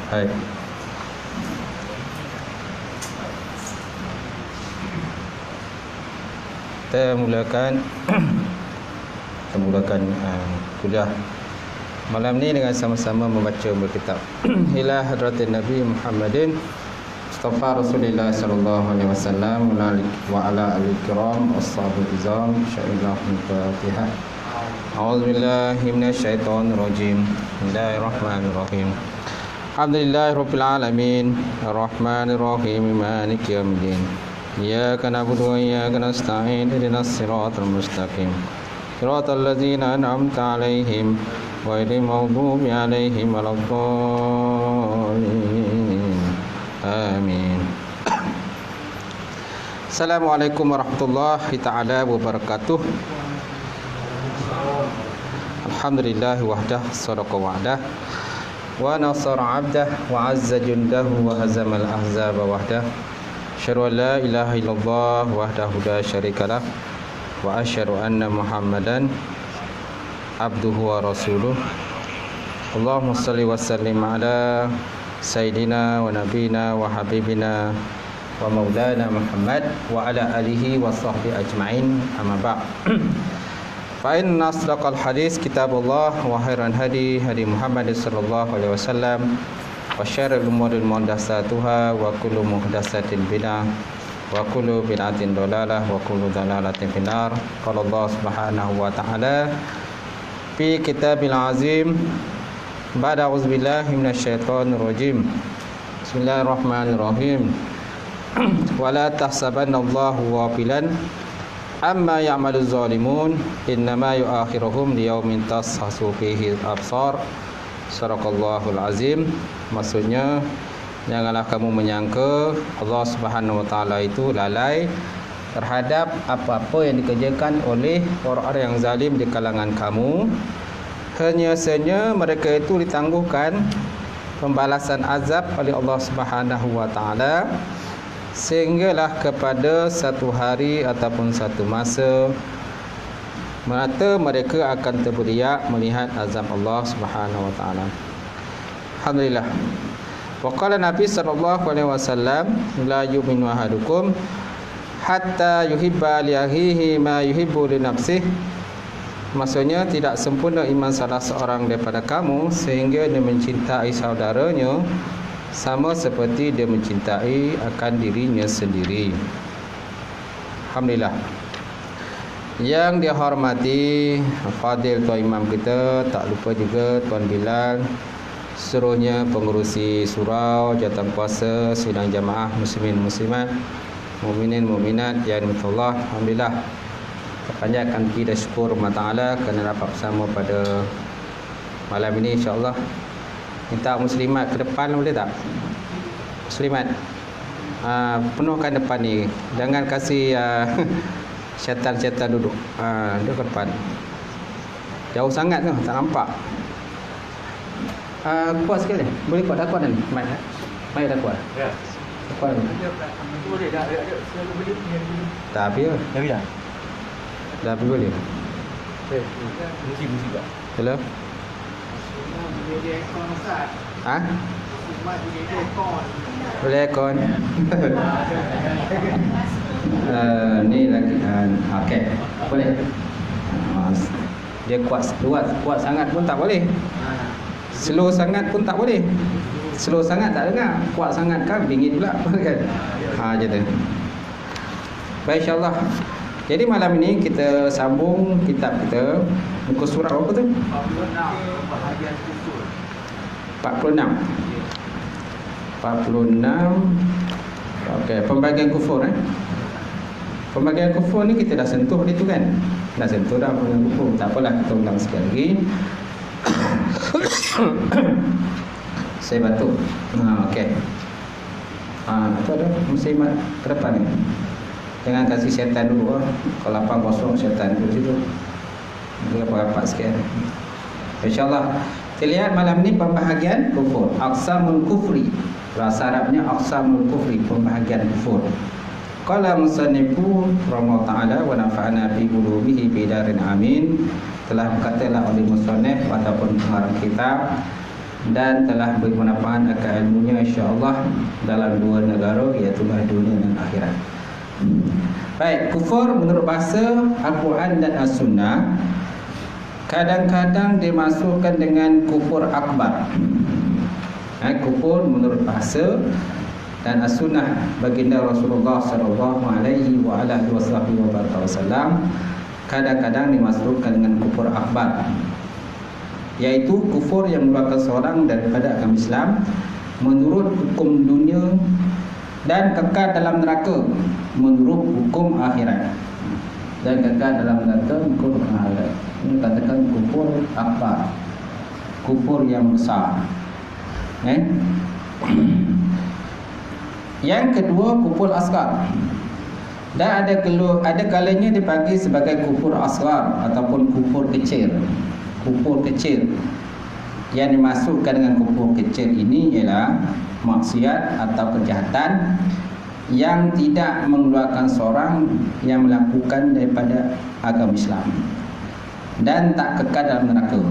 Hai. Kita mulakan kuliah malam ni dengan sama-sama membaca kitab Ila Hadratin Nabi Muhammadin Mustafa Rasulullah sallallahu alaihi wasallam wa ala alihi kiram ashabul izam syailah al-Fatihah. A'udzubillahi minasyaitonir rajim. Bismillahirrahmanirrahim. Alhamdulillahirabbil alamin arrahmanir rahim maliki yaumiddin. Iyyaka na'budu wa iyyaka nasta'in ihdinas siratal mustaqim. Siratal ladzina an'amta 'alaihim ghairil maghdubi 'alaihim waladdallin. Amin. Assalamualaikum warahmatullahi taala wabarakatuh. Alhamdulillah wahdah sadaqa wa'dah wa nasara 'abdah wa 'azza jundahu wa hazamal ahzaba wahdah. Asyhadu an la ilaha illallah wahdahu la syarikalah wa asyhadu anna Muhammadan abduhu wa rasuluh. Allahumma shalli wa sallim ala sayyidina wa nabiyina wa habibina wa maulana Muhammad wa ala alihi wa sahbihi ajma'in, amma ba'd. Fa inna asdaqal hadis kitabullah wa khairan hadi hadi Muhammad sallallahu alaihi wasallam wa syarrul umuri muhdatsatuha wa kullu muhdatsatin bid'ah wa kullu bid'atin dhalalah wa kullu dhalalatin finnar. Qala Allah Subhanahu wa ta'ala fi kitabil azim ba'da auzubillahi minasyaitonir rajim. Bismillahirrahmanirrahim. Wa la tahsabanallahu ghafilan amma ya'maluz zalimun innama yu'akhiruhum liyaumin tashkhasu fihi al-absar. Sadaqallahul azim. Maksudnya, janganlah kamu menyangka Allah Subhanahu wa taala itu lalai terhadap apa-apa yang dikerjakan oleh orang-orang yang zalim di kalangan kamu. Hanya saja mereka itu ditangguhkan pembalasan azab oleh Allah Subhanahu wa taala sehinggalah kepada satu hari ataupun satu masa mata mereka akan terberiak melihat azab Allah Subhanahu wa taala. Alhamdulillah. Wa qala Nabi sallallahu alaihi wasallam la yu'minu ahadukum hatta yuhibba li akhihi ma yuhibbu li nafsihi. Maksudnya tidak sempurna iman salah seorang daripada kamu sehingga dia mencintai saudaranya sama seperti dia mencintai akan dirinya sendiri. Alhamdulillah. Yang dihormati Fadil Tuan Imam kita, tak lupa juga Tuan Bilal, seluruhnya pengurusi surau, jawatan kuasa, sidang jamaah muslimin muslimat, mukminin mukminat yang Allah. Alhamdulillah, panjatkan puji dan syukur Allah Taala kerana dapat bersama pada malam ini, insya-Allah. Minta muslimat ke depan boleh tak? Muslimat, penuhkan depan ni, jangan kasih syaitan-syaitan duduk. Dia ke depan. Jauh sangat tu, tak nampak. Kuat sekali. Boleh kuat dah kuat ni. Mai dah kuat. Ya. Kuat. Boleh dah ada selalu beli ni. Tak apa ya. Dah dah. Dah boleh. Musim tak. Hello. Dia ekor Ustaz. Ha? Dia ekor. Boleh ekor. Ni lagi okey. Boleh. Dia kuat sangat pun tak boleh. Slow sangat pun tak boleh. Slow sangat tak dengar, kuat sangat kan bingit pula kan. Macam tu. Baik, insya-Allah. Jadi malam ini kita sambung kitab kita, muka surat apa tu? 46 bahagian kufur. 46. Okey, pembagian kufur Pembagian kufur ni kita dah sentuh dia tu kan. Dah sentuh dah pembagian kufur. Tak apalah, kita ulang sekali lagi. Saya batuk. Okey. Itu ada muslimat ke depan ni. Jangan kasih syaitan dulu. Kalau lapang kosong syaitan dulu situ. Dia rapat sikit. InsyaAllah. Kita lihat malam ni pembahagian kufur. Aqsamul kufri. Bahasa Arabnya aqsamul kufri, pembahagian kufur. Qala musannifu rahimahullah ta'ala wa nafa'ana bi ulumihi bi darin amin. Telah berkatalah oleh musannif ataupun pengarang kitab, dan telah bermanfaat akan ilmunya insya-Allah dalam dua negara, iaitu dunia dan akhirat. Baik, kufur menurut bahasa Al-Quran dan As-Sunnah kadang-kadang dimasukkan dengan kufur akbar. Kufur menurut bahasa dan As-Sunnah baginda Rasulullah sallallahu alaihi wa ala alihi wasallam kadang-kadang dimasukkan dengan kufur akbar, yaitu kufur yang mengeluarkan seorang daripada agama Islam menurut hukum dunia dan kekal dalam neraka menurut hukum akhirat. Dan kekal dalam neraka hukum akhirat. Ini katakan kufur akbar, kufur yang besar. Yang kedua, kufur asghar. Dan ada kalanya dipanggil sebagai kufur asghar ataupun kufur kecil. Kufur kecil yang dimasukkan dengan kufur kecil ini ialah maksiat atau kejahatan yang tidak mengeluarkan seorang yang melakukan daripada agama Islam dan tak kekal dalam neraka.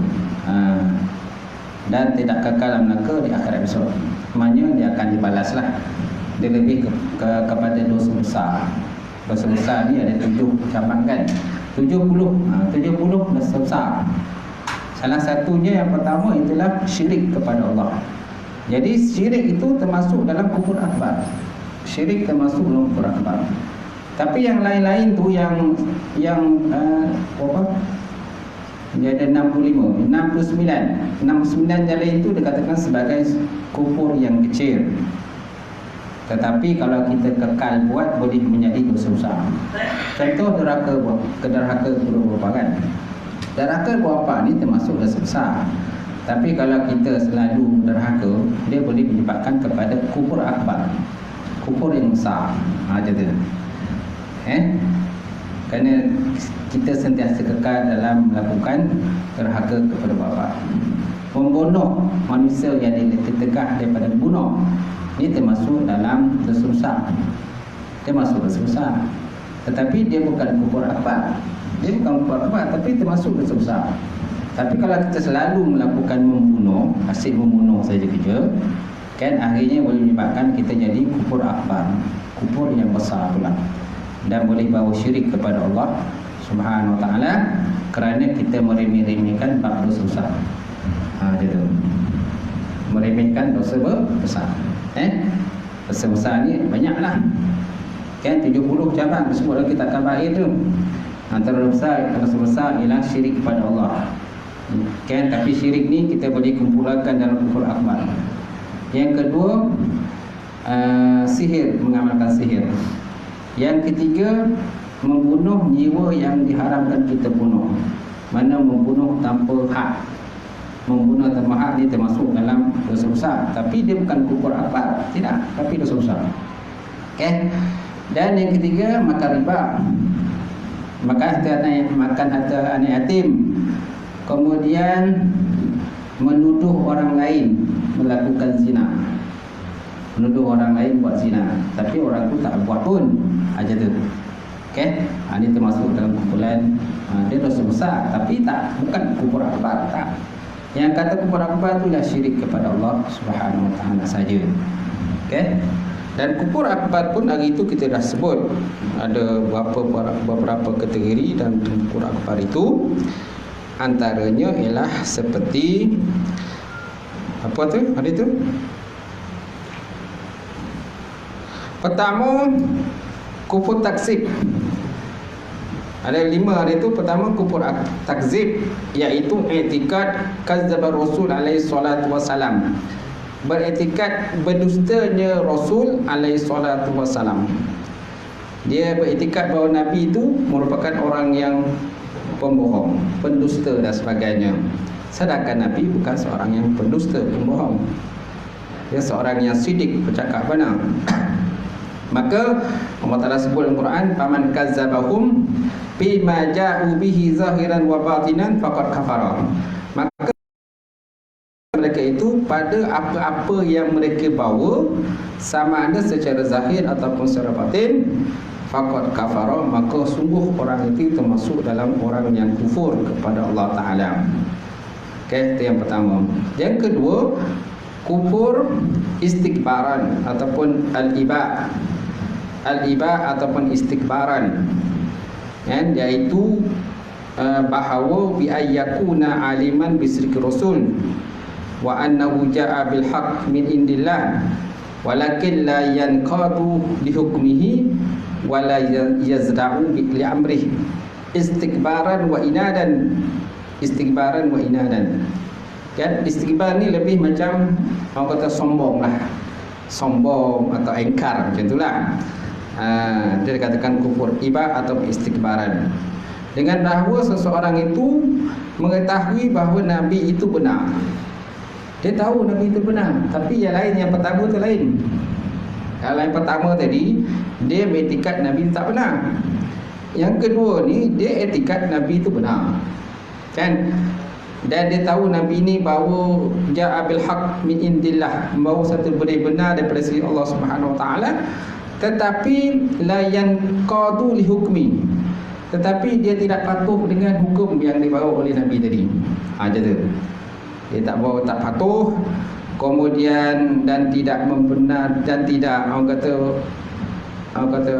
Dan tidak kekal dalam neraka di akhirat besok. Maknanya dia akan dibalaslah. Dia lebih kepada dosa besar. Dosa besar ni ada 7 cabang kan. 70 dosa besar. Salah satunya yang pertama itulah syirik kepada Allah. Jadi syirik itu termasuk dalam kufur akbar. Syirik termasuk dalam kufur akbar. Tapi yang lain-lain tu yang apa? Dia ada 69 yang lain itu dikatakan sebagai kufur yang kecil. Tetapi kalau kita kekal buat, boleh menjadi dosa besar. Contoh derhaka berapa kan? Derhaka berapa ni termasuk dosa besar. Tapi kalau kita selalu derhaka, dia boleh menyebabkan kepada kufur akbar, kufur yang besar. Macam tu. Kerana kita sentiasa kekal dalam melakukan derhaka kepada bapa. Membunuh manusia yang ditegah daripada bunuh, ini termasuk dalam dosa besar. Dia masuk dosa besar. Tetapi dia bukan kufur akbar. Dia bukan kufur akbar, tapi termasuk dosa besar. Tapi kalau kita selalu melakukan membunuh, asyik membunuh saja kerja, kan akhirnya boleh menyebabkan kita jadi kufur akbar, kufur yang besar pula. Dan boleh bawa syirik kepada Allah Subhanahu wa ta'ala kerana kita meremeh-remehkan bab dosa besar. Gitu. Meremehkan dosa besar. Dosa besar ni banyaklah. Kan 70 cabang sebut lagi tak kabair tu. Antara dosa besar ialah syirik kepada Allah. Kan, tapi syirik ni kita boleh kumpulkan dalam kufur akbar. Yang kedua, sihir, mengamalkan sihir. Yang ketiga, membunuh jiwa yang diharamkan kita bunuh. Mana membunuh tanpa hak. Membunuh tanpa hak ni termasuk dalam dosa besar, tapi dia bukan kufur akbar, tidak, tapi dosa besar. Okay. Dan yang ketiga, makan riba. Makan harta anak yatim. Kemudian menuduh orang lain melakukan zina. Menuduh orang lain buat zina, tapi orang tu tak buat pun. Aja tu. Okey, ini termasuk dalam kumpulan dia dosa besar, tapi bukan kufur akbar, tak. Yang kata kufur akbar tu ialah syirik kepada Allah Subhanahu wa ta'ala saja. Okey. Dan kufur akbar pun hari itu kita dah sebut ada beberapa kategori, dan kufur akbar itu antaranya ialah seperti apa tu? Hari tu pertama, kufur takzib. Ada 5 hari itu. Pertama, kufur takzib, iaitu i'tikad kadzdzaba Rasul alaihi salatu wasalam. Beriktikad berdustanya Rasul alaihi salatu wasalam. Dia beriktikad bahawa Nabi itu merupakan orang yang pembohong, pendusta dan sebagainya. Sedangkan Nabi bukan seorang yang pendusta, pembohong. Dia seorang yang sidik, bercakap benar. Maka Allah Ta'ala sebut dalam Quran, faman kazzabahum bima ja'u bihi zahiran wa batinan faqad kafara. Maka mereka itu pada apa-apa yang mereka bawa, sama ada secara zahir ataupun secara batin, faqad kafara, maka sungguh orang itu termasuk dalam orang yang kufur kepada Allah Ta'ala. Okey, itu yang pertama. Yang kedua, kufur istikbaran ataupun al-iba. Al-iba ataupun istikbaran, kan, iaitu bahawa bi ayyakuna aliman bisrik rasul wa annahu jaa bil haqq min indillah walakin la yanqadu li hukmihi wa la yazda'u bi amrihi istikbaran wa inadan. Istikbaran wa inadan, kan, istikbar ni lebih macam orang kata sombong lah, sombong atau engkar, macam itulah. Dia dikatakan kufur iba atau istikbaran, dengan bahawa seseorang itu mengetahui bahawa Nabi itu benar. Dia tahu Nabi itu benar, tapi yang lain, yang pertama tu lain. Kalau yang pertama tadi, dia beretikat Nabi tak benar. Yang kedua ni, dia etikat Nabi itu benar, kan. Dan dia tahu Nabi ni bahawa ja'a bil haqq min indillah, bahawa satu benda benar daripada sisi Allah Subhanahu Wa Taala, tetapi la yanqadu li hukmi, tetapi dia tidak patuh dengan hukum yang dibawa oleh Nabi tadi. Macam tu. Dia tak patuh, kemudian dan tidak membenar, dan tidak orang kata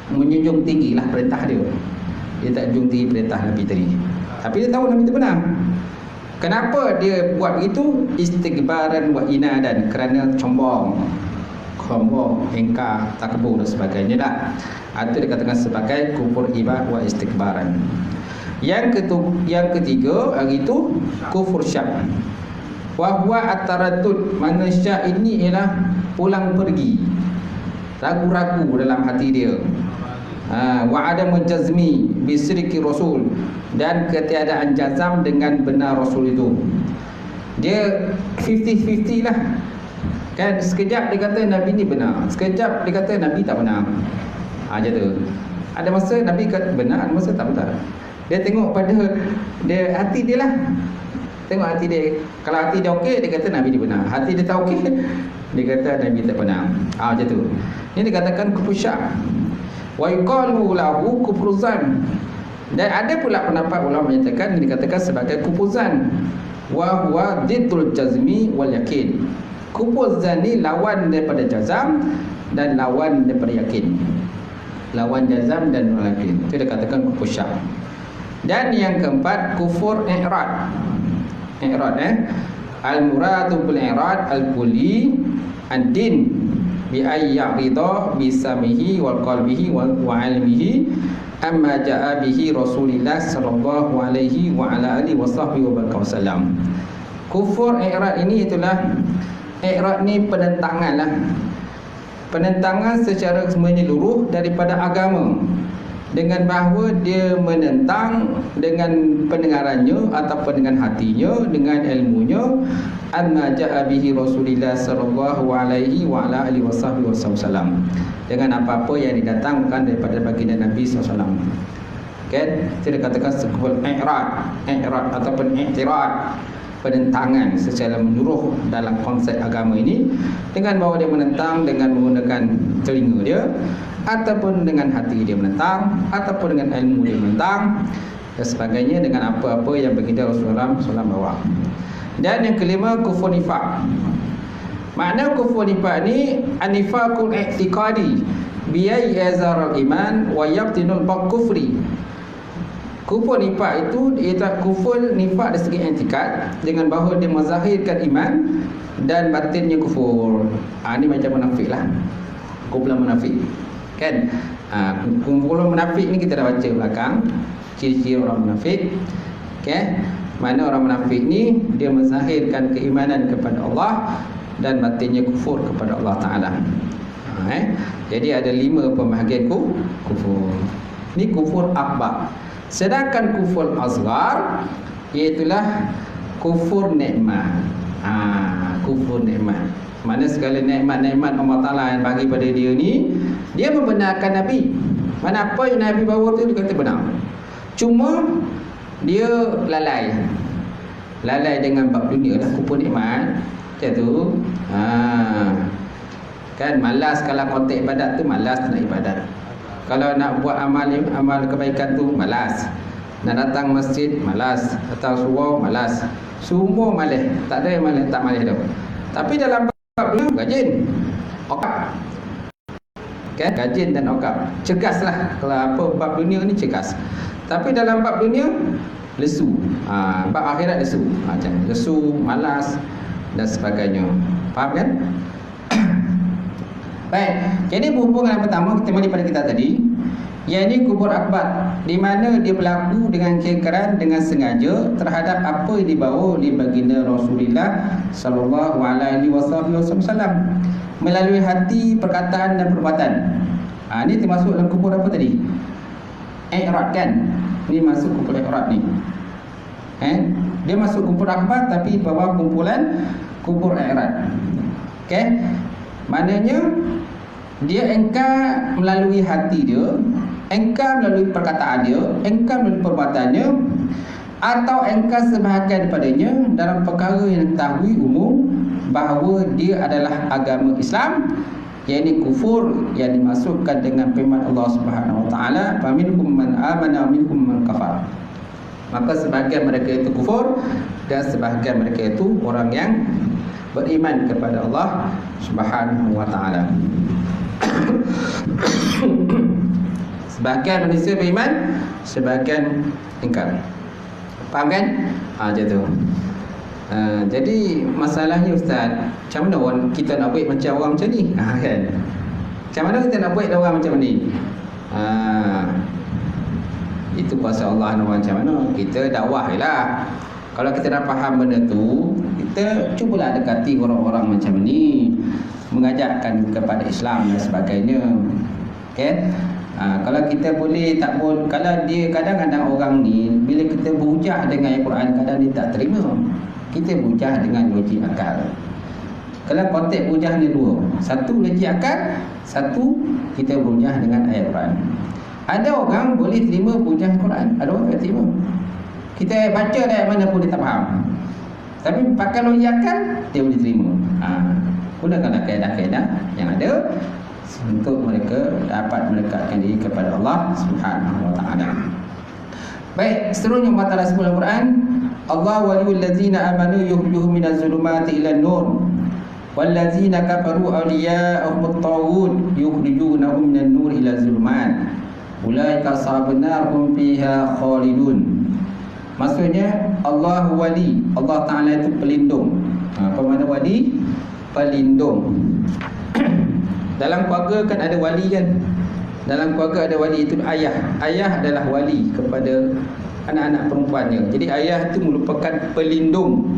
menjunjung tinggilah perintah dia. Dia tak junjung tinggi perintah Nabi tadi. Tapi dia tahu Nabi itu benar. Kenapa dia buat begitu? Istikbaran wa inadan, kerana sombong, engkar, takbur dan sebagainya lah. Itu dikatakan sebagai kufur iba wa istikbaran. Yang ketiga, itu kufur syak. Wa huwa at-taraddud, mana syak ini ialah pulang pergi, ragu-ragu dalam hati dia. Wa adamu jazmi bisriki rasul, dan ketiadaan jazam dengan benar Rasul itu. Dia 50-50 lah, kan. Sekejap dia kata Nabi ni benar, sekejap dia kata Nabi tak benar. Macam tu. Ada masa Nabi kata benar, ada masa tak benar. Dia tengok pada hati dia lah. Tengok hati dia. Kalau hati dia okey, dia kata Nabi ni benar. Hati dia tak okey, dia kata Nabi tak benar. Macam tu. Ini dikatakan kufur syak. Wa yuqalu lahu kufru zan. Dan ada pula pendapat ulama menyatakan dikatakan sebagai kufur zan. Wa huwa diddul jazmi wal yakin. Kufur zan ni lawan daripada jazam dan lawan daripada yakin. Lawan jazam dan yakin. Itu dikatakan kufur syak. Dan yang keempat, kufur i'rad. I'rad, al-muradu bil i'rad al-kulli ad-din bi ayyarida bi samihi wal qalbihi wa ilmihi amma jaa bihi Rasulullah sallallahu alaihi wa ala alihi wasahbihi wasallam. Kufur i'rad ini itulah, i'rad ni penentangan lah. Penentangan secara menyeluruh daripada agama, dengan bahawa dia menentang dengan pendengarannya ataupun dengan hatinya, dengan ilmunya, amma ja'a bihi Rasulullah sallallahu alaihi wa ala alihi wasallam, dengan apa-apa yang didatangkan daripada baginda Nabi SAW. Kan? Itu dikatakan sebuah i'rad ataupun i'tirad, penentangan secara menyeluruh dalam konsep agama ini, dengan bahawa dia menentang dengan menggunakan telinga dia, ataupun dengan hati dia menentang, ataupun dengan ilmu dia menentang dan sebagainya, dengan apa-apa yang baginda Rasulullah SAW bawa. Dan yang kelima, kufur nifaq. Makna kufur nifaq ni an-nifaqul i'tiqadi bi yazar al-iman wa yabtinul kufri. Kufur nifaq itu ialah kufur nifaq dari segi i'tikad, dengan bahawa dia menzahirkan iman dan batinnya kufur. Ini macam munafik lah, kumpulan munafik, kan. Kumpulan munafik ni kita dah baca belakang ciri-ciri orang munafik. Okay? Mana orang munafik ni dia menzahirkan keimanan kepada Allah dan batinnya kufur kepada Allah Ta'ala. Jadi ada 5 pembahagian kufur. Ni kufur akbar. Sedangkan kufur asghar iaitulah kufur nikmat. Kufur nikmat. Mana segala nikmat-nikmat Allah Ta'ala yang bagi pada dia ni, dia membenarkan Nabi. Mana apa yang Nabi bawa tu dia kata benar. Cuma dia lalai dengan bab dunia lah, kufur nikmat. Macam tu. Kan malas kalau konteks ibadat tu, malas nak ibadat. Kalau nak buat amal kebaikan tu malas. Nak datang masjid malas, datang surau malas. Semua malas, tak ada yang malas, tak malas dah. Tapi dalam bab dunia rajin, okap. Kan? Rajin dan okap. Cegaslah. Kalau apa bab dunia ni cegas. Tapi dalam bab dunia lesu. Bab akhirat lesu. Macam lesu, malas dan sebagainya. Faham kan? Baik. Jadi berhubung dengan pertama kita balik pada kita tadi, iaitu kubur akbar, di mana dia berlaku dengan kengkeran, dengan sengaja terhadap apa yang dibawa oleh baginda Rasulullah sallallahu alaihi wasallam melalui hati, perkataan dan perbuatan. Ini termasuk dalam kubur apa tadi? I'rad kan? Ini masuk kubur i'rad ni. Dia masuk kubur akbar tapi bawah kumpulan kubur i'rad. Okey? Maknanya dia engkar melalui hati dia, engkar melalui perkataan dia, engkar melalui perbuatannya, atau engkar sebahagian daripadanya dalam perkara yang diketahui umum bahawa dia adalah agama Islam, iaitu kufur yang dimasukkan dengan firman Allah Subhanahu Wa Taala, "Faminhum man amana wa minhum man kafar." Maka sebahagian mereka itu kufur dan sebahagian mereka itu orang yang beriman kepada Allah Subhanahu Wa Taala. Sebahagian manusia beriman, sebahagian ingkar. Faham kan? Macam tu. Jadi masalahnya Ustaz, macam mana kita nak buat macam orang macam ni? Kan? Macam mana kita nak buat orang macam ni? Itu kuasa Allah nak macam mana. Kita dakwah je lah. Kalau kita dah faham benda tu, kita cubalah dekati orang-orang macam ni, mengajakkan kepada Islam dan sebagainya. Okay? Kalau kita boleh, tak boleh. Kalau dia kadang-kadang orang ni, bila kita berhujah dengan Al-Quran, kadang dia tak terima. Kita berhujah dengan logik akal. Kalau konteks berhujah ni dua. Satu logik akal, satu kita berhujah dengan ayat Quran. Ada orang boleh terima berhujah Al-Quran, ada orang tak terima. Kita baca ayat mana pun dia tak faham. Tapi pakai logik akal, dia boleh terima. Gunakanlah kaedah-kaedah yang ada untuk mereka dapat mendekatkan diri kepada Allah Subhanahu Wa Taala. Baik, seterusnya Allah Taala sebut dalam Quran, Allah waliyul ladzina amanu yukhrijuhum minaz zulumati ilan nur wal ladzina kafaru awliya'uhum at-taghut yukhrijunahum minan nur ila zulumat ulaika ashabun nar hum fiha khalidun. Maksudnya Allah wali, Allah Taala itu pelindung. Apa makna wali? Pelindung. Dalam keluarga kan ada wali kan. Dalam keluarga ada wali, itu ayah. Ayah adalah wali kepada anak-anak perempuannya. Jadi ayah itu merupakan pelindung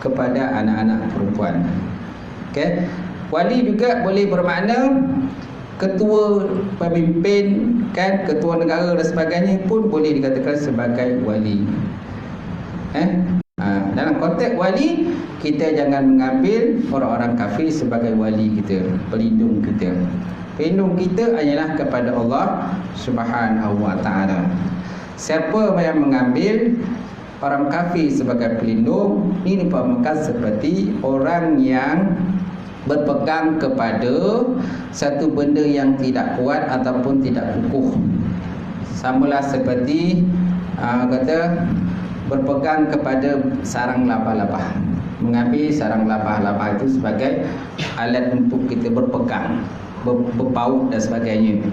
kepada anak-anak perempuan. Okay? Wali juga boleh bermakna ketua pemimpin kan, ketua negara dan sebagainya pun boleh dikatakan sebagai wali. Dalam konteks wali, kita jangan mengambil orang-orang kafir sebagai wali kita, pelindung kita. Pelindung kita hanyalah kepada Allah Subhanahu Wa Taala. Siapa yang mengambil orang kafir sebagai pelindung, ini dipahamkan seperti orang yang berpegang kepada satu benda yang tidak kuat ataupun tidak kukuh. Samalah seperti kata berpegang kepada sarang labah-labah. Mengambil sarang labah-labah itu sebagai alat untuk kita berpegang, berpaut dan sebagainya.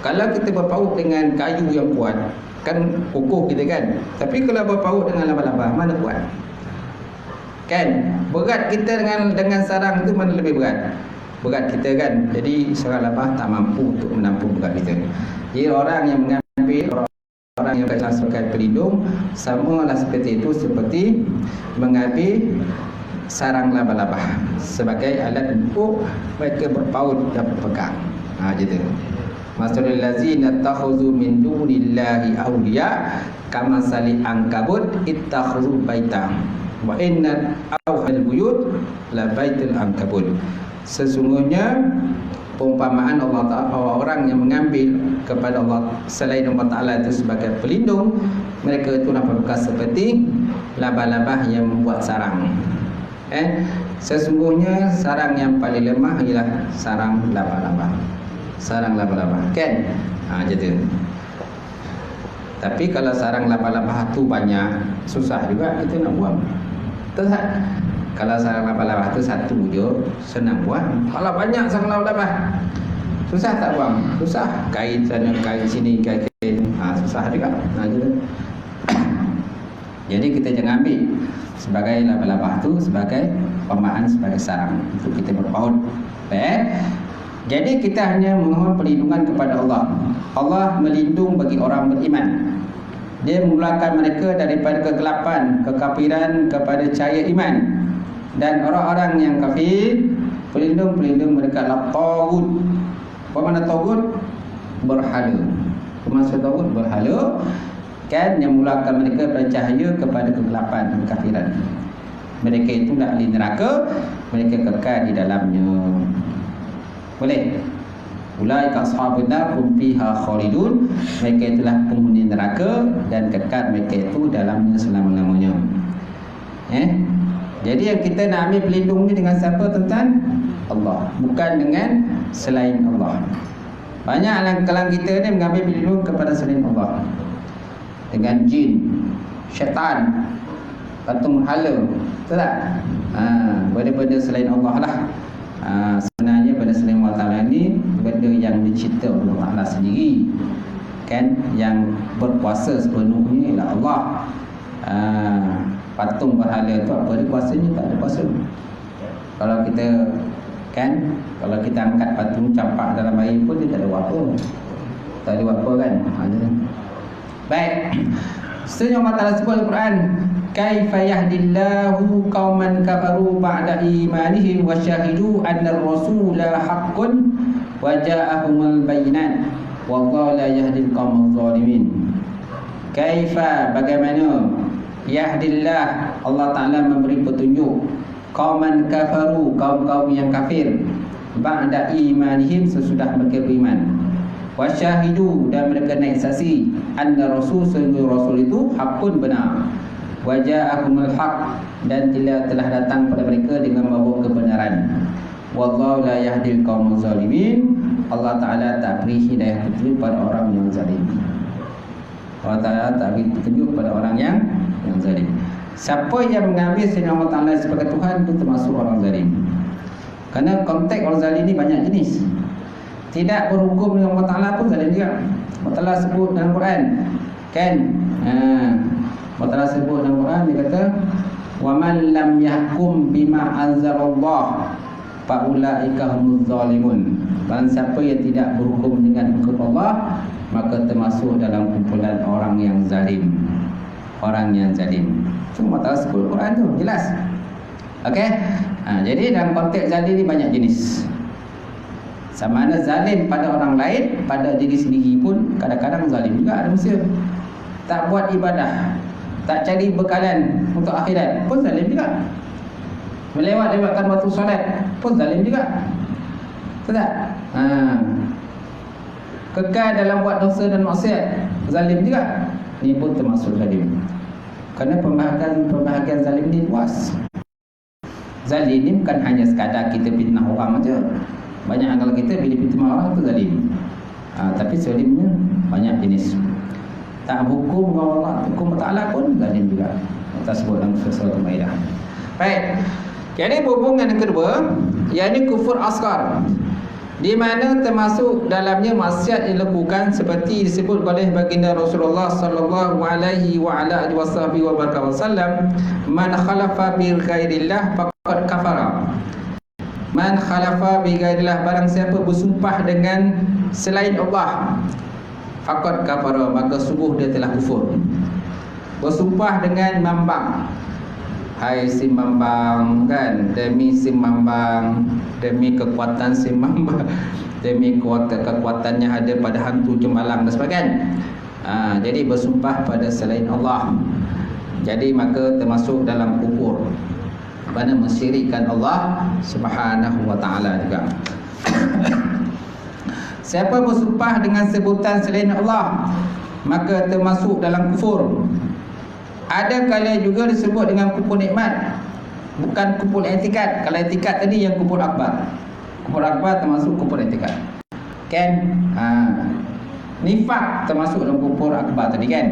Kalau kita berpaut dengan kayu yang kuat, kan kukuh kita kan. Tapi kalau berpaut dengan labah-labah, mana kuat? Kan? Berat kita dengan sarang itu mana lebih berat? Berat kita kan. Jadi sarang labah tak mampu untuk menampung berat kita. Jadi orang yang mengambil orang yang berkelas sebagai pelindung, samalah seperti itu, seperti mengambil sarang labah-labah sebagai alat untuk mereka berpaut dan berpegang. Gitu. Masalul ladzina takhuzu min dunillahi awliya kama sali ankabut ittakhuzu baita Wa inna awhal buyut la baitul ankabut. Sesungguhnya perumpamaan Allah Ta'ala, orang yang mengambil kepada Allah selain Allah Ta'ala itu sebagai pelindung, mereka itu nampak bekas seperti labah-labah yang membuat sarang. Sesungguhnya sarang yang paling lemah ialah sarang labah-labah. Sarang labah-labah, kan? Jadi. Tapi kalau sarang labah-labah itu banyak, susah juga kita nak buang. Tak. Kalau sarang labah-labah itu satu je, senang buang. Kalau banyak sarang labah-labah, susah tak buang? Susah. Kait sana, kait sini, kait sini. Susah juga. Gitu. Jadi kita jangan ambil sebagai labah-labah itu sebagai pemaan, sebagai sarang untuk kita berpaut. Jadi kita hanya memohon perlindungan kepada Allah. Allah melindung bagi orang beriman. Dia memulakan mereka daripada kegelapan, kekafiran kepada cahaya iman. Dan orang-orang yang kafir, pelindung mereka adalah tagut. Apa makna tagut? Berhala. Apa maksud tagut? Berhala. Kan, yang memulakan mereka dari cahaya kepada kegelapan, kekafiran. Mereka itu nak di neraka, mereka kekal di dalamnya. Boleh? Ulaika ashabun nar hum fiha khalidun. Mereka itulah penghuni neraka dan kekal mereka itu dalamnya selama-lamanya. Jadi yang kita nak ambil pelindung ni dengan siapa tuan-tuan? Allah, bukan dengan selain Allah. Banyak kalangan kita ni mengambil pelindung kepada selain Allah, dengan jin, syaitan, patung berhala. Betul tak? Benda-benda selain Allah lah. Sebenarnya benda selain Allah Ta'ala ni benda yang dicipta oleh Allah Ta'ala sendiri, kan? Yang berkuasa sepenuhnya ialah Allah. Patung berhala tu apa dia kuasanya? Tak ada kuasa. Kalau kita, kan, kalau kita angkat patung campak dalam air pun dia tak ada buat apa. Tak ada buat apa, kan? Baik. Seterusnya Allah Ta'ala sebut dalam Al-Quran, kaifa yahdillahu qauman kafaru ba'da imanihim wa syahidu anna ar-rasula haqqun wa ja'ahumul bayyinat wallahu la yahdil qaumal zalimin. Kaifa, bagaimana, yahdillah, Allah Ta'ala memberi petunjuk, qauman kafaru, kaum-kaum yang kafir, ba'da imanihim, sesudah mereka beriman, wa syahidu, dan mereka naik saksi, anna rasul, sungguh rasul itu haqqun, benar, wa ja'ahumul haqq, dan telah datang pada mereka dengan membawa kebenaran. Wallahu la yahdil qaumaz zalimin. Allah Ta'ala tak beri hidayah petunjuk pada orang yang zalim. Allah Ta'ala tak beri petunjuk pada orang yang zalim. Siapa yang mengambil selain Allah Ta'ala sebagai Tuhan, itu termasuk orang zalim. Kerana konteks orang zalim ni banyak jenis. Tidak berhukum dengan Allah Ta'ala pun zalim juga. Allah Ta'ala sebut dalam Quran, kan? Allah Ta'ala sebut dalam Quran, dia kata, wa man lam yahkum bima anzalallah fa ulaika humuz zalimun. Barang siapa yang tidak berhukum dengan hukum Allah, maka termasuk dalam kumpulan orang yang zalim. Orang yang zalim. Cuma Allah sebut Quran tu jelas. Okey. Jadi dalam konteks zalim ni banyak jenis. Sama ada zalim pada orang lain, pada diri sendiri pun kadang-kadang zalim juga ada manusia. Tak buat ibadah, tak cari bekalan untuk akhirat, pun zalim juga. Melewatkan waktu solat pun zalim juga. Betul tak? Kekal dalam buat dosa dan maksiat, zalim juga. Ini pun termasuk zalim. Kerana pembahagian zalim ni luas. Zalim ni bukan hanya sekadar kita fitnah orang saja. Banyak kalau kita bila fitnah orang tu zalim. Tapi zalimnya banyak jenis. Tak hukum Allah, hukum Ta'ala pun zalim juga. Kita sebut dalam surah Al-Maidah. Baik. Jadi berhubungan yang kedua, yakni kufur asghar, di mana termasuk dalamnya maksiat yang dilakukan seperti disebut oleh baginda Rasulullah sallallahu alaihi wa ala alihi wasallam, man khalafa bi ghairillah faqad kafara. Man khalafa bi ghairillah, barang siapa bersumpah dengan selain Allah, faqad kafara, maka sungguh dia telah kufur. Bersumpah dengan mambang, hai si mambang, kan, demi si mambang, demi kekuatan si mambang, demi kekuatannya ada pada hantu jemalang dan sebagainya. Jadi bersumpah pada selain Allah, jadi maka termasuk dalam kufur. Mana mensyirikkan Allah Subhanahu wa taala juga. Siapa bersumpah dengan sebutan selain Allah, maka termasuk dalam kufur. Ada kala juga disebut dengan kufur nikmat, bukan kufur i'tikad. Kalau i'tikad tadi yang kufur akbar. Kufur akbar termasuk kufur i'tikad. Kan? Nifaq termasuk dalam kufur akbar tadi kan?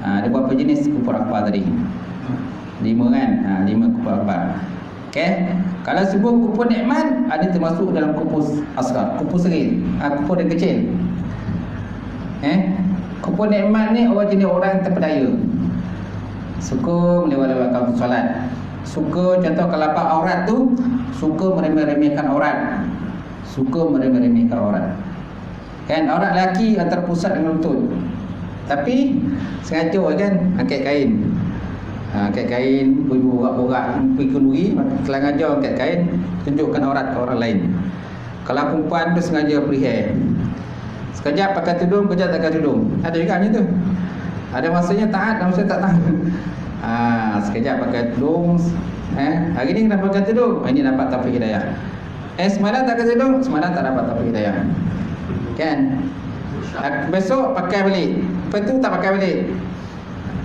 Ada berapa jenis kufur akbar tadi? 5 kan? 5 kufur akbar. Okay? Kalau sebut kufur nikmat, ada termasuk dalam kufur asghar, kufur saghir, kufur yang kecil. Kufur nikmat ni orang jenis orang terpedaya. Suka melewat-lewatkan solat. Suka contoh kalau apa aurat tu, suka meremeh-remehkan aurat. Suka meremeh-remehkan aurat. Kan aurat lelaki antara pusat dengan lutut. Tapi sengaja kan angkat kain. Angkat kain, borak-borak pergi kenduri, sengaja angkat kain tunjukkan aurat ke orang lain. Kalau perempuan tu sengaja beri hair. Sekejap pakai tudung, kejap tak pakai tudung. Ada juga macam tu. Ada masanya taat, ada masanya tak taat. Sekejap pakai tudung. Hari ni kena pakai tudung. Ini dapat taufik hidayah. Semalam tak pakai tudung, semalam tak dapat taufik hidayah. Kan? Besok pakai balik. Lepas tu tak pakai balik.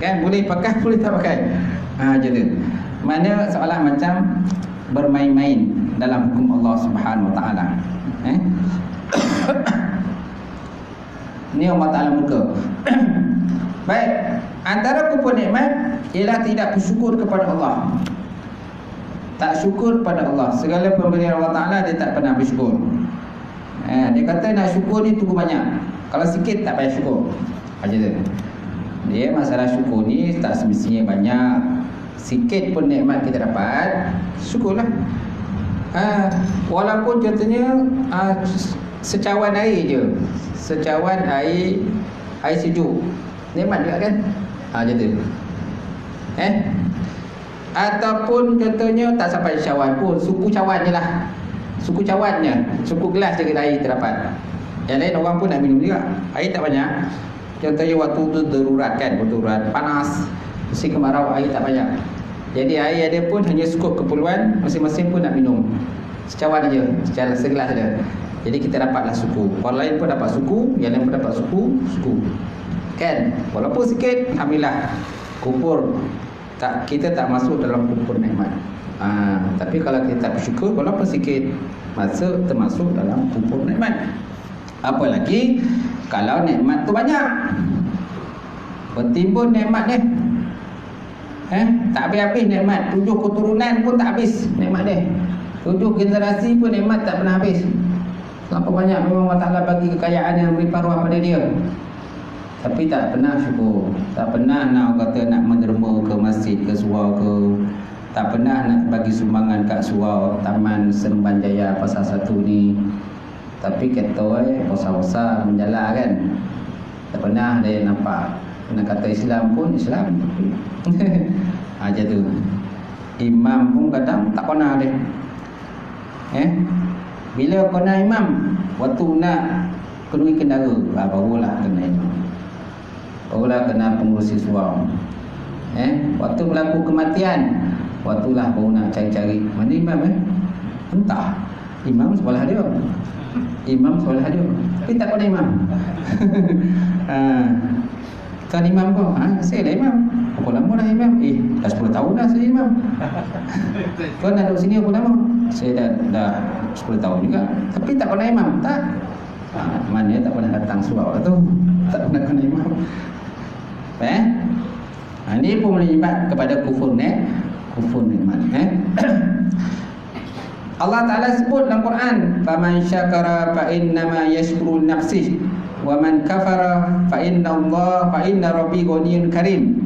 Kan? Boleh pakai, boleh tak pakai. Macam tu. Mana seolah macam bermain-main dalam hukum Allah Subhanahu Wa Taala. Ini Allah Ta'ala murka. Baik, antara kufur nikmat ialah tidak bersyukur kepada Allah. Tak syukur pada Allah. Segala pemberian Allah Ta'ala dia tak pernah bersyukur. Dia kata nak syukur ni tunggu banyak. Kalau sikit tak payah syukur. Macam tu. Dia masalah syukur ni tak semestinya banyak. Sikit pun nikmat kita dapat, syukurlah. Walaupun contohnya secawan air je. Secawan air sejuk, nikmat juga kan? Macam tu. Ataupun contohnya tak sampai cawan pun, suku cawan je lah. Suku cawannya, suku gelas je air terdapat. Yang lain orang pun nak minum juga. Air tak banyak. Contohnya waktu tu darurat kan, darurat panas, musim kemarau, air tak banyak. Jadi air ada pun hanya cukup keperluan, masing-masing pun nak minum. Secawan je, segelas je. Jadi kita dapatlah suku. Orang lain pun dapat suku, yang lain pun dapat suku. Kan? Walaupun sikit, alhamdulillah. Kufur tak, kita tak masuk dalam kufur nikmat. Tapi kalau kita tak bersyukur, walaupun sikit, termasuk dalam kufur nikmat. Apalagi kalau nikmat tu banyak. Bertimbun nikmat ni. Tak habis-habis nikmat. 7 keturunan pun tak habis nikmat dia. 7 generasi pun nikmat tak pernah habis. Terlalu banyak memang Allah Ta'ala bagi kekayaan yang melimpah ruah pada dia. Tapi tak pernah syukur. Tak pernah nak kata nak menderma ke masjid ke surau ke. Tak pernah nak bagi sumbangan kat surau Taman Seremban Jaya Pasar 1 ni. Tapi kata besar-besar menjala kan. Tak pernah dia nampak. Nak kata Islam pun Islam. Macam tu. Imam pun kadang tak pernah dia. Bila kena imam, waktu nak kenduri kendara, barulah kena imam. Barulah kena pengurusi surau. Waktu berlaku kematian, waktulah baru nak cari-cari mana imam entah. Imam sebelah dia. Imam sebelah dia. Tapi tak ada imam. Tuan imam kau, saya dah imam. Berapa lama dah imam? Dah 10 tahun dah saya imam. Tuan dah duduk sini berapa lama? Saya dah 10 tahun juga. Tapi tak pernah imam. Tak. Mana tak pernah datang surau tu. Tak pernah kena imam. Ini pun menyebabkan kepada kufur nikmat. Allah Ta'ala sebut dalam Quran, faman syakara fa innama yashkuru nafsih wa man kafara fa inna rabbi ghaniyyun karim.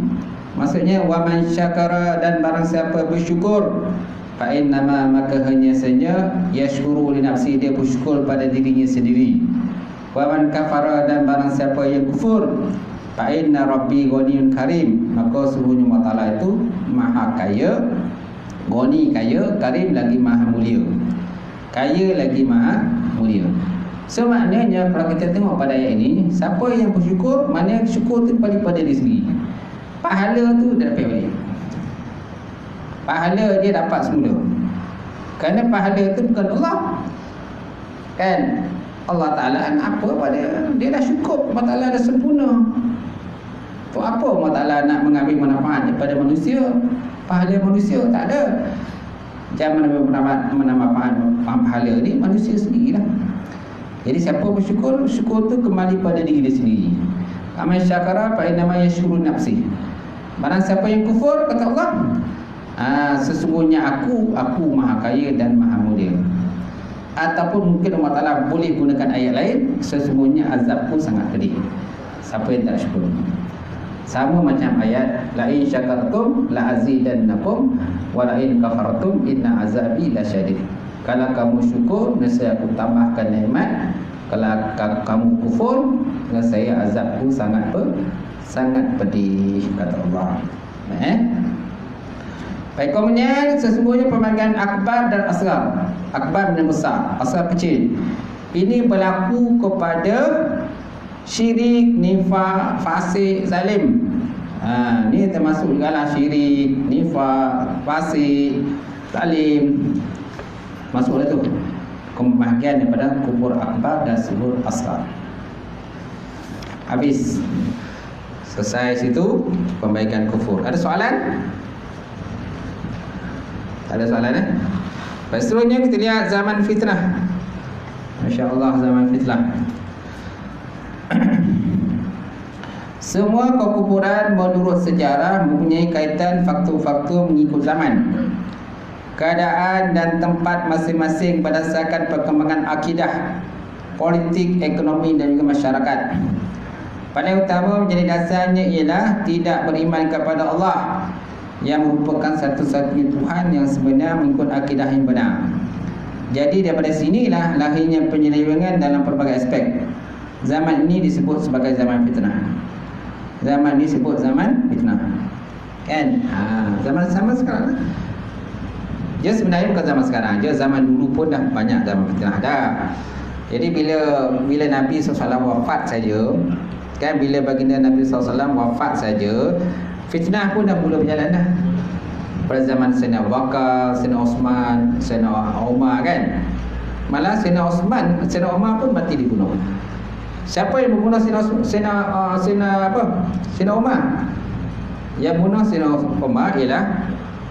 Maksudnya wa man syakara, dan barang siapa bersyukur, fa innama, maka hanya saja yashkuru li nafsi, dia bersyukur pada dirinya sendiri. Wa man kafara, dan barang siapa yang kufur, fa inna rabbi ghaniyyun karim, maka sesungguhnya Allah Ta'ala itu maha kaya. Ghani kaya, karim lagi maha mulia. Kaya lagi maha mulia. So maknanya kalau kita tengok pada ayat ini, siapa yang bersyukur, maknanya syukur tu pada diri sendiri. Pahala tu dah dapat balik. pahala dia dapat semula. Kerana pahala itu bukan Allah. Kan? Allah Ta'ala apa pada dia dah cukup. Allah Ta'ala dah sempurna. Untuk apa Allah Ta'ala nak mengambil manfaat daripada manusia? Pahala manusia tak ada. Jangan menambah pahala ni manusia sendirilah. Jadi siapa bersyukur, syukur tu kembali pada diri dia sendiri. Aman syakara fa inna ma yashkuru nafsi. Barang siapa yang kufur, kata Allah, sesungguhnya aku maha kaya dan maha mulia. Ataupun mungkin Allah Ta'ala boleh gunakan ayat lain, sesungguhnya azabku sangat pedih. Siapa yang tak syukur? Sama macam ayat la in syakartum la azidannakum wa la in kafartum inna azabi lasyadid. Kalau kamu syukur, nescaya aku tambahkan nikmat. Kalau kamu kufur, nescaya azabku sangat pedih, kata Allah. Baik, kemudian sesungguhnya pembagian akbar dan asghar. Akbar yang besar, asghar kecil. Ini berlaku kepada syirik, nifaq, fasik, zalim. Ni termasuk juga lah syirik, nifaq, fasik, zalim. Masuklah tu pembahagian daripada kufur akbar dan kufur asghar. Habis. Selesai situ pembagian kufur. Ada soalan? Tak ada soalan Baik, seterusnya kita lihat zaman fitnah. Masya-Allah, zaman fitnah. Semua kekufuran menurut sejarah mempunyai kaitan faktor-faktor mengikut zaman, keadaan dan tempat masing-masing berdasarkan perkembangan akidah, politik, ekonomi dan juga masyarakat. Paling utama menjadi dasarnya ialah tidak beriman kepada Allah yang merupakan satu-satunya Tuhan yang sebenar mengikut akidah yang benar. Jadi daripada sinilah lahirnya penyelewengan dalam pelbagai aspek. Zaman ini disebut sebagai zaman fitnah. Zaman ini disebut zaman fitnah. Kan? Zaman sama sekarang. Dia sebenarnya bukan zaman sekarang je, zaman dulu pun dah banyak zaman fitnah dah. Jadi bila Nabi SAW wafat saja, kan, bila baginda Nabi SAW wafat saja, fitnah pun dah mula berjalan dah. Pada zaman Sayyidina Abu Bakar, Sayyidina Osman, Sayyidina Umar, kan. Malah Sayyidina Umar pun mati dibunuh. Siapa yang membunuh Sayyidina Umar? Yang bunuh Sayyidina Umar ialah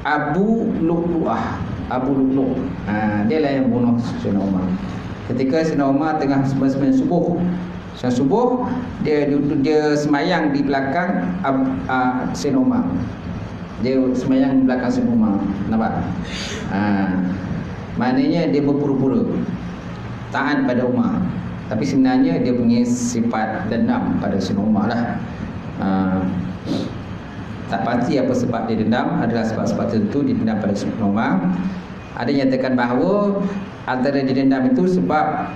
Abu Lu'lu'ah. Dia lah yang bunuh Sayyidina Umar. Ketika Sayyidina Umar tengah sembahyang subuh, dia semayang di belakang Sayyidina Umar. Dia semayang di belakang Sayyidina Umar. Nampak? Maknanya dia berpura-pura taat pada Umar, tapi sebenarnya dia punya sifat dendam pada Sayyidina Umar lah. Tak pasti apa sebab dia dendam, adalah sebab-sebab tertentu dia dendam pada Sayyidina Umar. Ada yang nyatakan bahawa antara dia dendam itu sebab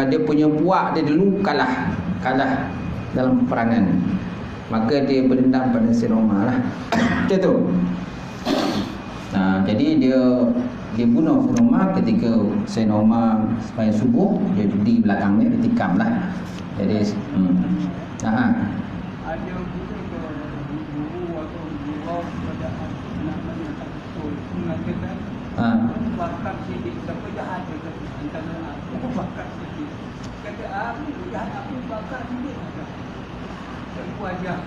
dia punya puak dia dulu kalah dalam peperangan. Maka dia berdendam pada Sayyidina Umar lah. Macam tu. Jadi dia bunuh Sayyidina Umar ketika Sayyidina Umar sembahyang subuh, dia duduk belakangnya, dia tikam lah. Jadi ada guru atau guru pada anak-anak tak betul mengatakan bakat sidik siapa jahat ke antara aku bakat sidik, kata aku jahat, aku bakat sidik dan wajah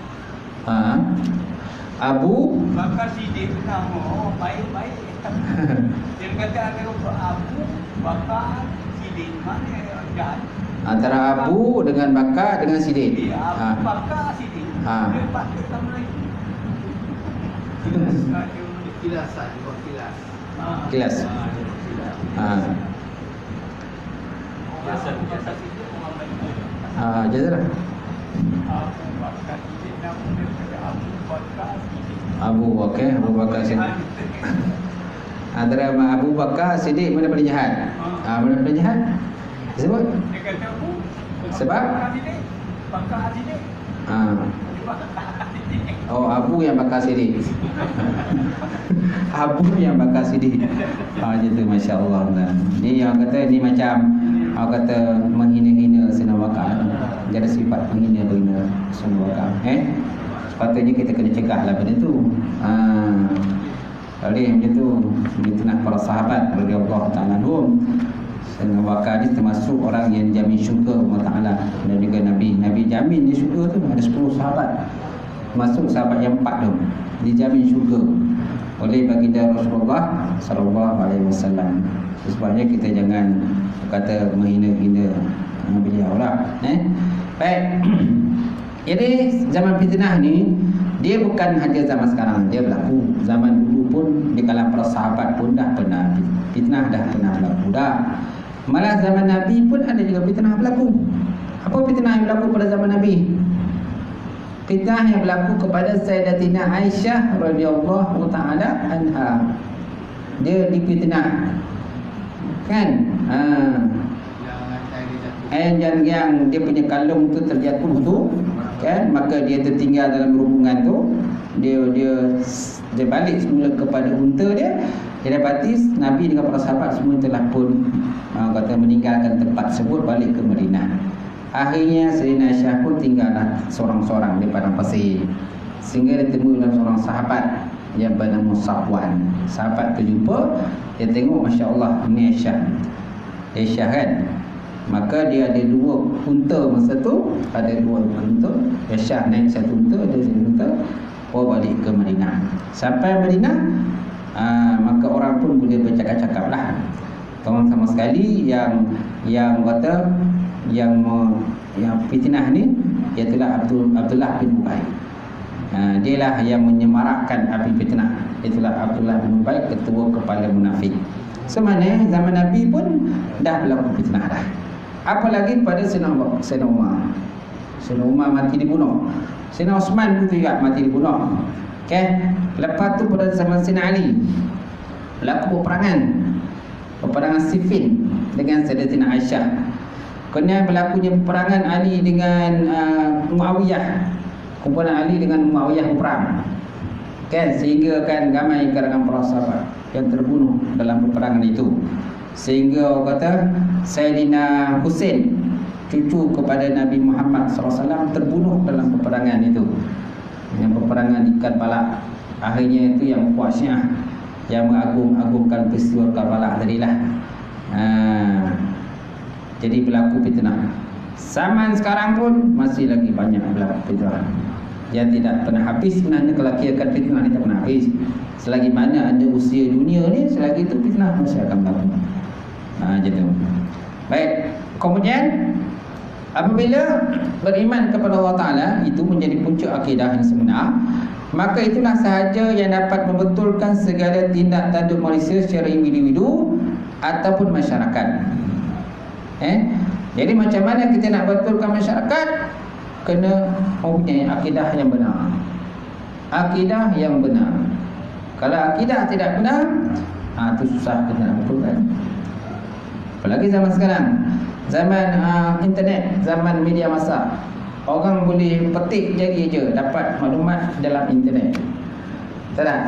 Abu bakat sidik nama baik-baik. Dia kata ada Abu bakat sidik, mana yang jahat antara Abu dengan Bakar dengan Sidik. Abu Bakar Sidik. Dia pakai sama lagi. Kilas. Jazarah. Abu Bakar Sidik. Antara Abu Bakar Sidik mana paling jahat? Mana paling jahat? Sebut. Dia kata Abu Sebab Bakar Sidik. Abu yang bakar Sidik. Abu yang bakar Sidik. Gitu, Masya Allah. Ni yang kata ni macam orang kata menghina-hina Sayyidina Bakar. Dia ada sifat menghina-hina Sayyidina Bakar. Sepatutnya kita kena cegah lah benda tu. Oleh macam tu fitnah para sahabat radhiyallahu taala anhum. Sayyidina Abu Bakar ni termasuk orang yang jamin syurga Allah Taala, dan juga Nabi jamin di syurga tu ada 10 sahabat. Masuk sahabat yang 4 tu dijamin syurga oleh baginda Rasulullah sallallahu alaihi wasallam. Sebabnya kita jangan kata menghina-hina beliau lah. Baik. Jadi zaman fitnah ni dia bukan hanya zaman sekarang, dia berlaku zaman dulu pun di kalangan para sahabat pun dah pernah fitnah, dah pernah berlaku dah. Malah zaman Nabi pun ada juga fitnah berlaku. Apa fitnah yang berlaku pada zaman Nabi? Fitnah yang berlaku kepada Sayyidatina Aisyah radhiyallahu taala anha. Dia difitnah. Kan? Yang dia punya kalung tu terjatuh tu, kan, maka dia tertinggal dalam hubungan tu, dia balik semula kepada unta dia. Dia dapati Nabi dengan para sahabat semua telah pun kata meninggalkan tempat tersebut, balik ke Madinah. Akhirnya Sayyidina Aisyah pun tinggallah seorang-seorang di padang pasir, sehingga ditemu dengan seorang sahabat yang bernama Safwan. Sahabat tu jumpa, dia tengok, Masya Allah, ini Aisyah kan. Maka dia ada 2 unta masa tu, ada 2 unta. Aisyah naik satu unta, dia satu unta, balik ke Madinah. Sampai Madinah, maka orang pun boleh bercakap-cakap lah. Kawan sama sekali yang kata yang fitnah ni ialah Abdullah bin Ubay. Dialah yang menyemarakkan api fitnah. Itulah Abdullah bin Ubay, ketua kepala munafik. Sebenarnya zaman Nabi pun dah berlaku fitnah dah. Apalagi pada Sayyidina Umar. Sayyidina Umar mati dibunuh. Sayyidina Osman pun juga mati dibunuh. Okay? Lepas tu pada zaman Sayyidina Ali berlaku peperangan Siffin dengan Sayyidatina Aisyah. Kemudian berlakunya peperangan Ali dengan Muawiyah. Kumpulan Ali dengan Muawiyah berperang. Kan, sehingga kan ramai kalangan para sahabat yang terbunuh dalam peperangan itu. Sehingga orang kata Sayyidina Husain, cucu kepada Nabi Muhammad SAW, terbunuh dalam peperangan itu. Yang peperangan di Karbala. Akhirnya itu yang kuat Syiah yang mengagung-agungkan peristiwa Karbala tadilah. Jadi berlaku fitnah. Zaman sekarang pun masih lagi banyak berlaku fitnah yang tidak pernah habis. Sebenarnya kelakian fitnah ni tak pernah habis. Selagi mana ada usia dunia ni, selagi itu fitnah masih akan berlaku. Jadi baik. Kemudian apabila beriman kepada Allah Ta'ala itu menjadi puncak akidah yang sebenar, maka itulah sahaja yang dapat membetulkan segala tindak tanduk manusia secara individu ataupun masyarakat. Jadi macam mana kita nak betulkan masyarakat? Kena mempunyai akidah yang benar. Akidah yang benar. Kalau akidah tidak benar, itu susah kita nak betulkan. Apalagi zaman sekarang, zaman internet, zaman media massa. Orang boleh petik jari je dapat maklumat dalam internet. Tak tak?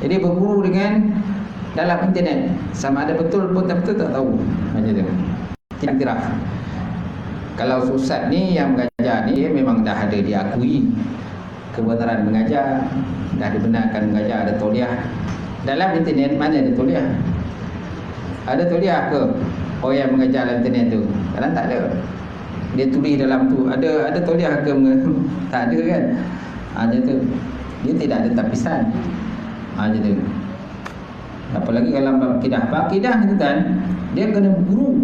Jadi berguru dengan dalam internet, sama ada betul pun tak betul tak tahu. Macam tu. Tidak kira. Kalau ustaz ni yang mengajar ni memang dah ada diakui kebenaran mengajar, dah dibenarkan mengajar, ada tauliah. Dalam internet mana ada tauliah? Ada tauliah ke orang yang mengajar dalam internet tu? Kadang tak ada. Dia tulis dalam tu, ada tauliah ke? Tak ada kan? Macam tu. Dia tidak ada tapisan. Macam tu. Apalagi dalam bab akidah. Bab akidah ni kan, dia kena guru.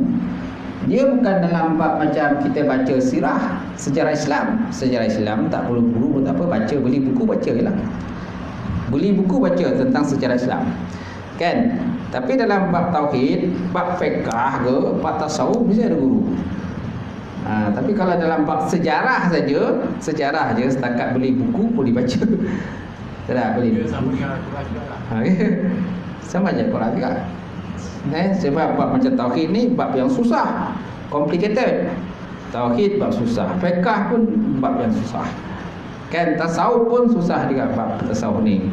Dia bukan dalam bab macam kita baca sirah, sejarah Islam. Sejarah Islam tak perlu guru pun tak apa, baca, beli buku baca je lah. Beli buku baca tentang sejarah Islam, kan? Tapi dalam bab tauhid, bab fiqh ke, bab tasawuf mesti ada guru. Tapi kalau dalam bab sejarah saja, sejarah je setakat beli buku boleh baca. Tak boleh. Sama dengan Al-Quran juga lah. Sama je Al-Quran juga. Sebab bab macam tauhid ni bab yang susah, complicated. Tauhid bab susah, fiqh pun bab yang susah. Kan, tasawuf pun susah juga bab tasawuf ni.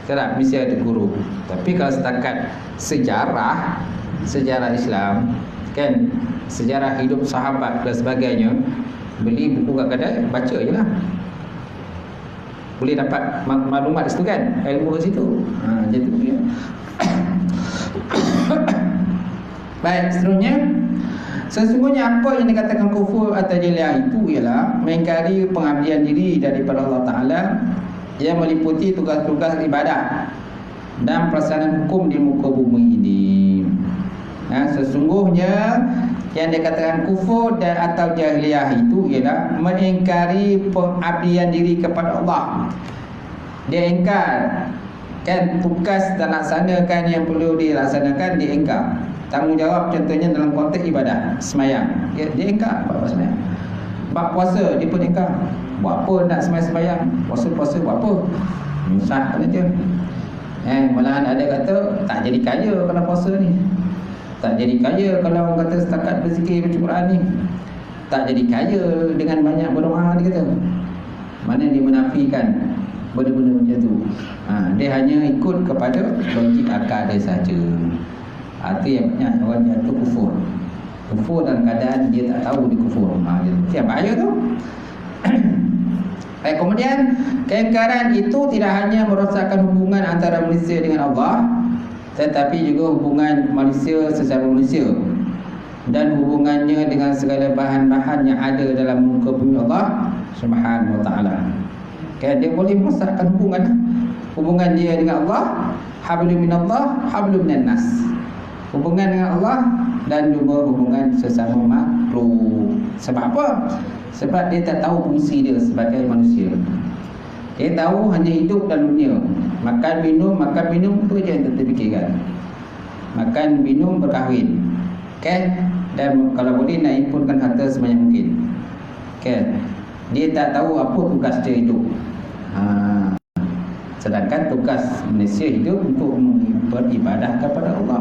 Tak, mesti ada guru. Tapi kalau setakat sejarah Islam, kan, sejarah hidup sahabat dan sebagainya, beli buku kat kedai, baca je lah. boleh dapat maklumat di situ kan, ilmu di situ. Macam tu dia. Baik, seterusnya, sesungguhnya apa yang dikatakan kufur atau jahiliyah itu ialah mengingkari pengabdian diri daripada Allah Ta'ala yang meliputi tugas-tugas ibadah dan pelaksanaan hukum di muka bumi ini. Sesungguhnya yang dikatakan kufur dan atau jahiliyah itu ialah mengingkari pengabdian diri kepada Allah. Dia ingkar kan tugas dan laksanakan yang perlu dilaksanakan, dia ingkar. Tanggungjawab contohnya dalam konteks ibadah, semayang, dia ingkar. Buat apa semayang? Buat puasa, dia pun ingkar. Buat apa nak semayang? Puasa-puasa buat apa? Sah kan je. Malahan ada kata tak jadi kaya kalau puasa ni, tak jadi kaya kalau orang kata setakat berzikir baca Quran ni, tak jadi kaya dengan banyak berdoa, dia kata. Mana dia menafikan benda-benda macam tu. Dia hanya ikut kepada logik akal dia saja. Itu yang banyak orang jatuh kufur. Kufur dalam keadaan dia tak tahu dia kufur. Itu yang bahaya tu. Kemudian keingkaran itu tidak hanya merosakkan hubungan antara manusia dengan Allah, tetapi juga hubungan manusia sesama manusia dan hubungannya dengan segala bahan-bahan yang ada dalam muka bumi Allah Subhanahu wa ta'ala. Dia boleh merosakkan hubungan dia dengan Allah, hablum minallah, hablum minannas. Hubungan dengan Allah dan juga hubungan sesama makhluk. Sebab apa? Sebab dia tak tahu fungsi dia sebagai manusia. Dia tahu hanya hidup dalam dunia, makan minum tu je yang terfikirkan. Makan minum berkahwin, dan kalau boleh nak himpunkan harta sebanyak mungkin. Dia tak tahu apa tugas dia hidup. Sedangkan tugas manusia hidup untuk beribadah kepada Allah.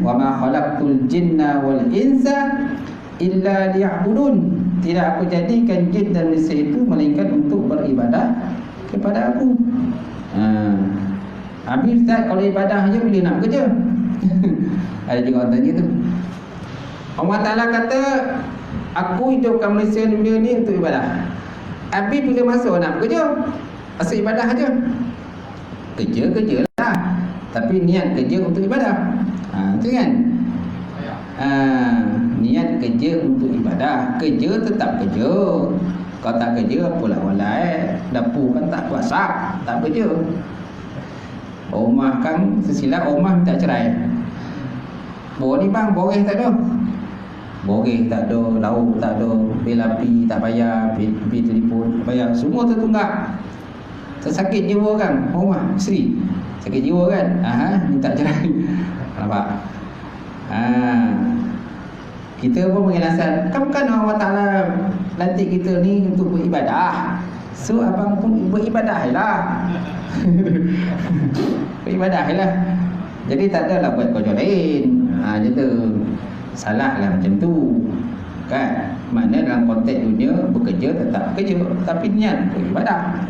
Wa ma khalaqtul jinna wal insa illa liya'budun. Tidak aku jadikan jin dan manusia itu melainkan untuk beribadah kepada aku. Habis Ustaz, kalau ibadah je bila nak kerja? Ada juga orang tanya tu. Allah Ta'ala kata, aku hidupkan manusia di dunia ni untuk ibadah. Habis bila masuk nak kerja, asal ibadah aja. Kerja lah, tapi niat kerja untuk ibadah. Itu kan? Niat kerja untuk ibadah. Kerja tetap kerja. Kalau tak kerja, apalah walai. Dapur kan tak kuasa, tak kerja. Rumah kan sesilap, rumah minta cerai. Bor ni bang, boreh tak ada. Boreh tak ada, lauk tak ada, bil api tak bayar, bil telefon tak bayar, semua tertunggak. Tersakit jiwa kan, rumah, isteri sakit jiwa kan, minta cerai. Nampak? Kita pun mengilasan, kan Allah Ta'ala lantik kita ni untuk beribadah. So abang pun beribadah lah. Beribadah lah. Jadi tak adalah buat kerja lain. Macam tu. Salah lah macam tu. Kan? Mana dalam konteks dunia bekerja tetap bekerja, tapi niat beribadah.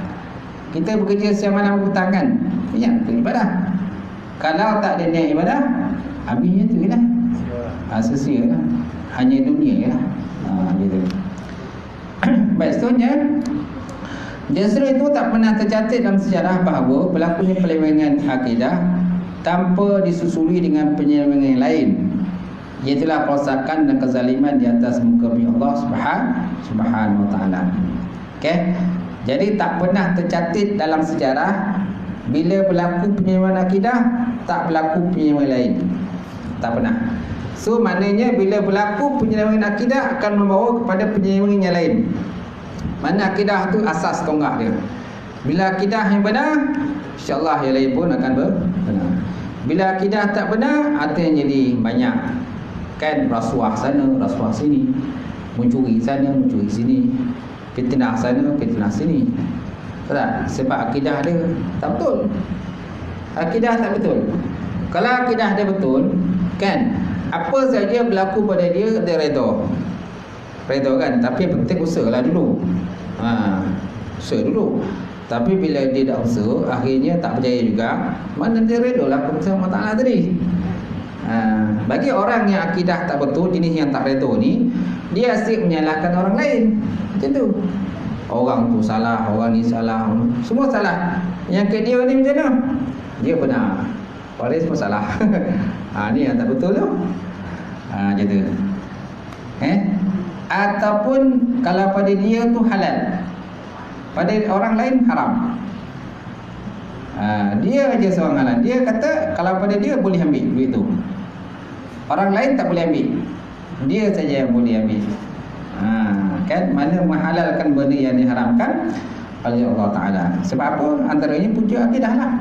Kita bekerja siang malam petang kan, niat beribadah. Kalau tak ada niat ibadah, habisnya tu lah. Sia-sia lah. Hanya dunia lah. Gitu. Baik, seterusnya, justru itu tak pernah tercatat dalam sejarah bahawa berlakunya penyelewengan akidah tanpa disusuli dengan penyelewengan yang lain, iaitulah perosakan dan kezaliman di atas muka bumi Allah Subhanahu wa ta'ala. Jadi tak pernah tercatat dalam sejarah bila berlaku penyelewengan akidah tak berlaku penyelewengan lain. Tak pernah. So maknanya bila berlaku penyelewengan akidah akan membawa kepada penyelewengan yang lain. Mana akidah tu asas tonggak dia. Bila akidah yang benar, insya-Allah yang lain pun akan benar. Bila akidah tak benar, artinya jadi banyak. Kan rasuah sana, rasuah sini, mencuri sana, mencuri sini, fitnah sana, fitnah sini. Tak? Sebab akidah dia tak betul. Akidah tak betul. Kalau akidah dia betul, kan, apa saja berlaku pada dia redha. Redha kan, tapi yang penting usahalah dulu. Usaha dulu. Tapi bila dia tak usaha, akhirnya tak percaya juga, mana dia redha lah keputusan Allah Ta'ala tadi. Bagi orang yang akidah tak betul, jenis yang tak redha ni, dia asyik menyalahkan orang lain. Macam tu. orang tu salah, orang ni salah, semua salah. Yang ke dia ni macam mana? Dia benar, orang lain semua salah. Ni yang tak betul tu. Macam tu. Ataupun kalau pada dia tu halal, pada orang lain haram. Dia aja seorang halal. Dia kata kalau pada dia boleh ambil duit tu, orang lain tak boleh ambil, dia saja yang boleh ambil. Kan, mana menghalalkan benda yang diharamkan oleh Allah Ta'ala. Sebab apa? Antaranya punca akidah lah.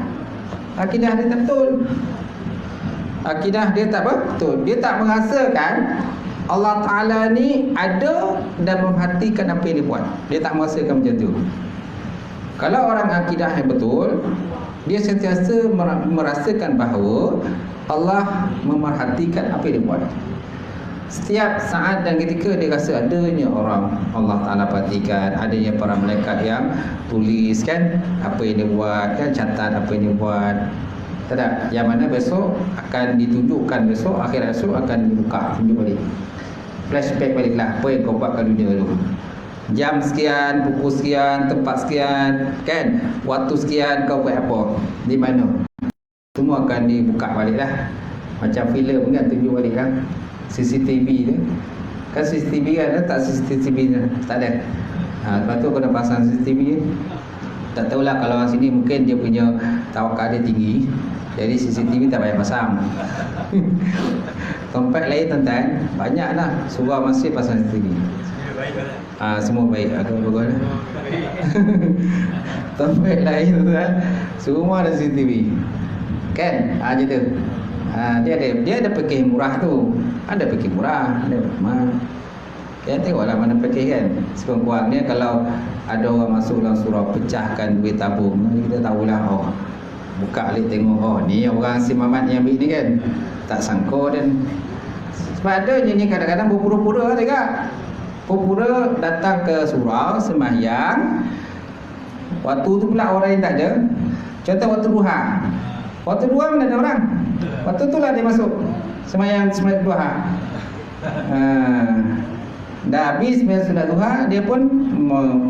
Akidah dia tak betul. Akidah dia tak betul. Dia tak merasakan Allah Ta'ala ni ada dan memperhatikan apa yang dia buat. Dia tak merasakan macam tu. Kalau orang akidah yang betul, dia sentiasa merasakan bahawa Allah memerhatikan apa yang dia buat. Setiap saat dan ketika dia rasa adanya orang Allah Ta'ala perhatikan, adanya para malaikat yang tulis kan apa yang dia buat, kan catat apa yang dia buat. Tak ada, yang mana besok akan ditunjukkan, besok akhirat esok akan dibuka, tunjuk balik, flashback balik lah apa yang kau buat kat dunia dulu. Jam sekian, pukul sekian, tempat sekian, kan, waktu sekian kau buat apa, di mana, semua akan dibuka balik lah. Macam filem kan, tunjuk balik kan. CCTV tu kan, CCTV kan, ada tak CCTV tu? Tak ada. Lepas tu kau dah pasang CCTV. Tak tahulah, kalau orang sini mungkin dia punya tawakal dia tinggi, jadi CCTV tak payah pasang. Tempat lain tuan-tuan, banyaklah surau masjid pasang CCTV. Semua baik. Aku bagus. Tempat lain tuan-tuan, semua ada CCTV. Kan? Macam tu. Dia ada pakej murah tu. Ada pakej murah, ada mahal. Kita tengoklah mana pakej kan. Sekurang-kurangnya kalau ada orang masuk dalam surau pecahkan duit tabung, kita tahulah, buka balik tengok, ni orang si Mamat yang ambil ni kan. Tak sangka dan sebab ada je ni kadang-kadang berpura-pura juga. Pura-pura datang ke surau sembahyang. Waktu tu pula orang yang tak ada. Contoh waktu duha. Waktu duha mana ada orang? Waktu tu lah dia masuk sembahyang duha. Dah habis sembahyang sunat duha, dia pun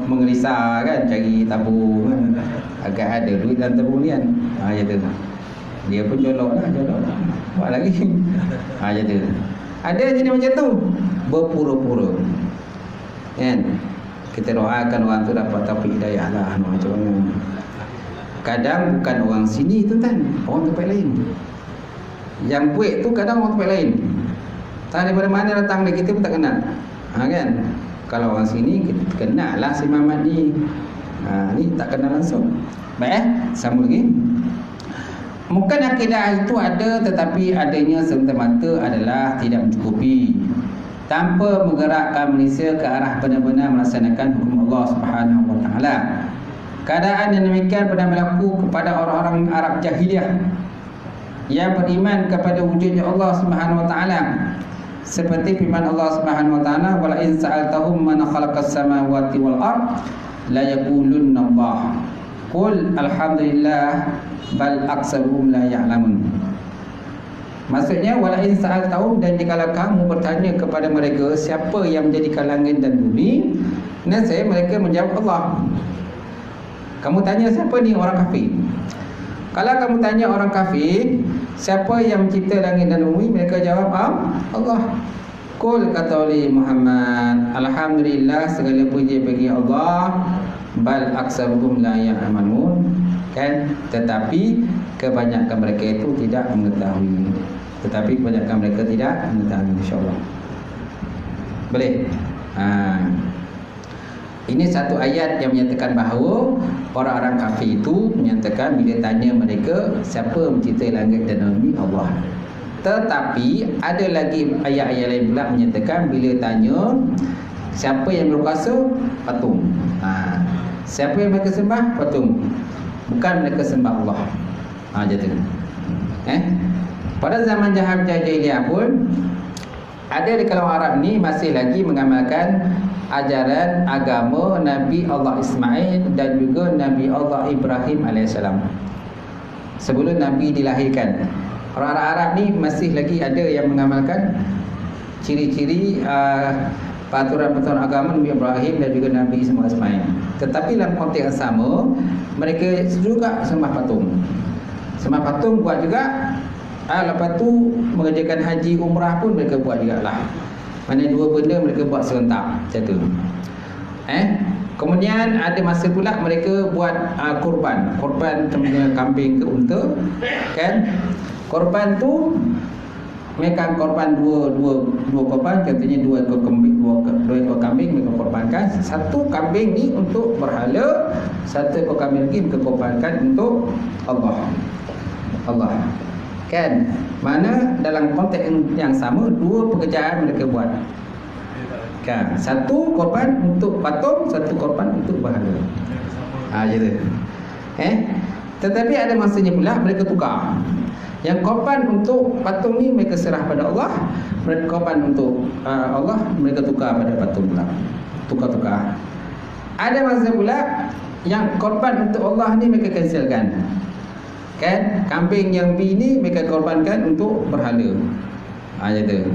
mengelisah kan, cari tabung kan. Agak ada duit dalam tabung ni kan. Macam tu. Dia pun jolok lah. Buat lagi. Macam tu. Ada jenis macam tu, berpura-pura kan. Kita doakan orang tu dapat taufik hidayah lah, macam mana. Kadang bukan orang sini tu kan, orang tempat lain. Yang buat tu kadang orang tempat lain. Tak daripada mana datang dia, kita pun tak kenal. Kan? Kalau orang sini kita kenal lah si Mamat ni. Ni tak kenal langsung. Baik, sambung lagi. Bukan akidah itu ada, tetapi adanya semata-mata adalah tidak mencukupi, tanpa menggerakkan manusia ke arah benar-benar melaksanakan hukum Allah Subhanahu wa taala. Keadaan yang demikian pernah berlaku kepada orang-orang Arab jahiliyah yang beriman kepada wujudnya Allah Subhanahu wa taala. Seperti firman Allah Subhanahu wa taala, "Wa la in sa'altahum man khalaqas samawati wal ard la yaqulunna Allah." Qul alhamdulillah bal aktsaruhum la ya'lamun. Maksudnya, wala in sa'altahum, dan jikalau kamu bertanya kepada mereka siapa yang menjadikan langit dan bumi, nescaya mereka menjawab Allah. Kamu tanya siapa ni? Orang kafir. Kalau kamu tanya orang kafir siapa yang mencipta langit dan bumi, mereka jawab Allah. Qul, kata oleh Muhammad, alhamdulillah, segala puji bagi Allah, bal aksaruhum la ya'lamun, kan, tetapi kebanyakan mereka itu tidak mengetahui. Insya-Allah. Boleh. Ini satu ayat yang menyatakan bahawa orang-orang kafir itu menyatakan bila tanya mereka siapa mencipta langit dan bumi, Allah. Tetapi ada lagi ayat-ayat lain pula menyatakan bila tanya siapa yang berkuasa, patung. Siapa yang mereka sembah? Patung. Bukan mereka sembah Allah. Jadi pada zaman jahiliyah pun ada di kalangan Arab ni masih lagi mengamalkan ajaran agama Nabi Allah Ismail dan juga Nabi Allah Ibrahim AS. Sebelum Nabi dilahirkan, orang-orang Arab ni masih lagi ada yang mengamalkan ciri-ciri peraturan-peraturan agama Nabi Ibrahim dan juga Nabi Ismail. Tetapi dalam konteks yang sama, mereka juga sembah patung. Sembah patung buat juga. Lepas tu mengerjakan haji umrah pun mereka buat jugalah. Mana dua benda mereka buat serentak macam tu. Kemudian ada masa pula mereka buat korban contohnya kambing ke unta, kan? Korban tu mereka korban dua korban, contohnya dua ekor kambing mereka korbankan. Satu kambing ni untuk berhala, satu ekor kambing lagi mereka korbankan untuk Allah. Kan? Mana dalam konteks yang sama dua pekerjaan mereka buat. Kan? Satu korban untuk patung, satu korban untuk berhala. Gitu. Tetapi ada masanya pula mereka tukar. Yang korban untuk patung ni mereka serah pada Allah, mereka korban untuk Allah mereka tukar pada patung pula. Tukar-tukar. Ada masa pula yang korban untuk Allah ni mereka cancelkan. Kan? Kambing yang B ni mereka korbankan untuk berhala. Gitu.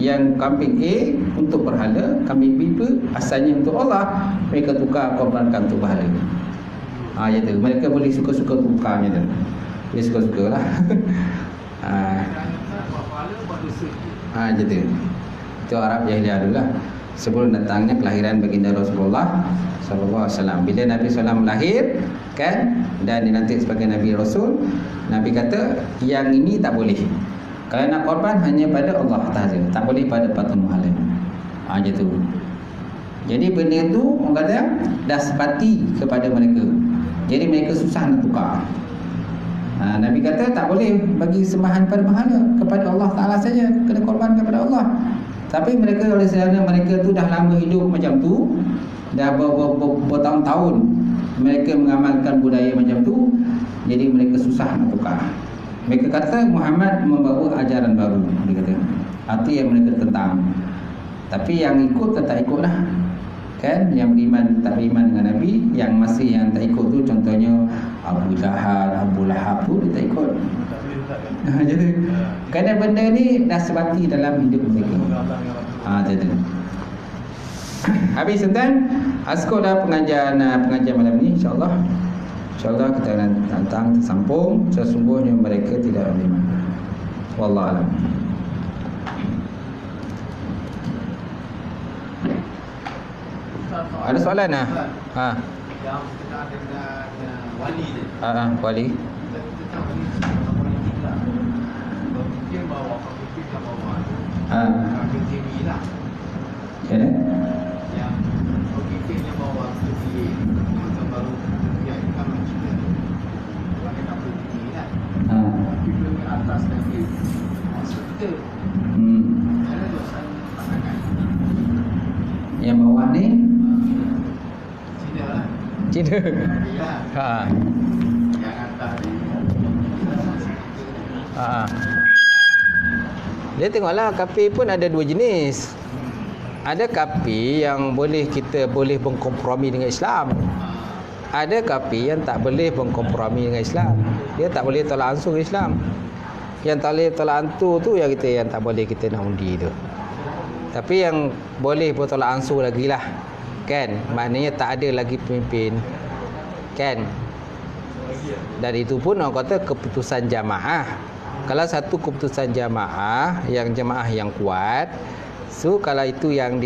Yang kambing A untuk berhala, kambing B tu asalnya untuk Allah, mereka tukar korbankan untuk berhala. Gitu. Mereka boleh suka-suka tukar macam tu. Boleh suka-suka lah. Gitu. Itu Arab Jahiliyah dulu lah. Sebelum datangnya kelahiran baginda Rasulullah sallallahu alaihi wasallam. Bila Nabi SAW lahir, kan, dan dilantik sebagai Nabi Rasul, Nabi kata yang ini tak boleh. Kalau nak korban hanya pada Allah Ta'ala, tak boleh pada patung berhala. Gitu. Jadi benda tu orang kata dah sepati kepada mereka. Jadi mereka susah nak tukar. Nabi kata tak boleh bagi sembahan pada berhala, kepada Allah Ta'ala saja, kena korban kepada Allah. Tapi mereka oleh kerana mereka tu dah lama hidup macam tu, dah bertahun-tahun mereka mengamalkan budaya macam tu, jadi mereka susah nak tukar. Mereka kata Muhammad membawa ajaran baru, dia kata. Itu yang mereka tentang. Tapi yang ikut tak ikut lah. Kan? Yang beriman tak beriman dengan Nabi, yang masih yang tak ikut tu contohnya Abu Jahal, Abu Lahab tu dia tak ikut. Jadi kerana benda ni dah sebati dalam hidup mereka. Jadi habis tuan, askor dah pengajian malam ni, insya-Allah kita akan tantang tersambung. Sesungguhnya mereka tidak beriman. Wallahu a'lam. Ada soalan lah? Yang kita ada wali ni. Wali. Kita politik lah. Berfikir bahawa pemimpin yang bawa KTV lah. Yang pemimpin yang bawa KTV macam baru yang akan kita pakai nak politik lah. Tapi belum ke atas lagi. Maksud kita. Ada dosa pasangan. Yang bawah ni Cina. Yang atas ni. Dia tengoklah, kapi pun ada dua jenis. Ada kapi yang kita boleh berkompromi dengan Islam. Ada kapi yang tak boleh berkompromi dengan Islam. Dia tak boleh tolak ansur Islam. Yang tak boleh tolak ansur tu yang tak boleh kita nak undi tu. Tapi yang boleh bertolak ansur lagi lah, kan? Maknanya tak ada lagi pemimpin, kan? Dan itu pun orang kata keputusan jamaah. Kalau satu keputusan jamaah yang kuat, so kalau itu yang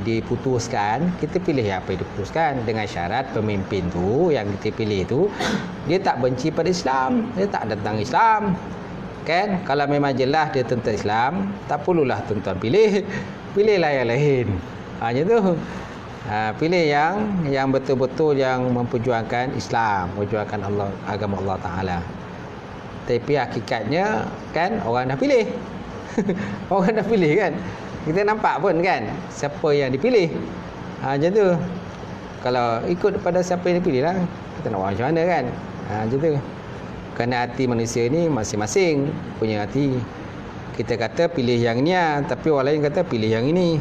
diputuskan, kita pilih apa yang diputuskan, dengan syarat pemimpin tu yang kita pilih tu dia tak benci pada Islam, dia tak tentang Islam, kan? Kalau memang jelas dia tentang Islam, tak perlulah tuan-tuan pilihlah yang lain. Macam tu. Pilih yang betul-betul yang memperjuangkan Islam, memperjuangkan Allah, agama Allah Ta'ala. Tapi hakikatnya kan orang dah pilih. Orang dah pilih kan. Kita nampak pun kan siapa yang dipilih. Macam tu. Kalau ikut pada siapa yang dipilih lah, kita nak buat macam mana kan. Macam tu. Kerana hati manusia ni masing-masing punya hati. Kita kata pilih yang ni, tapi orang lain kata pilih yang ini.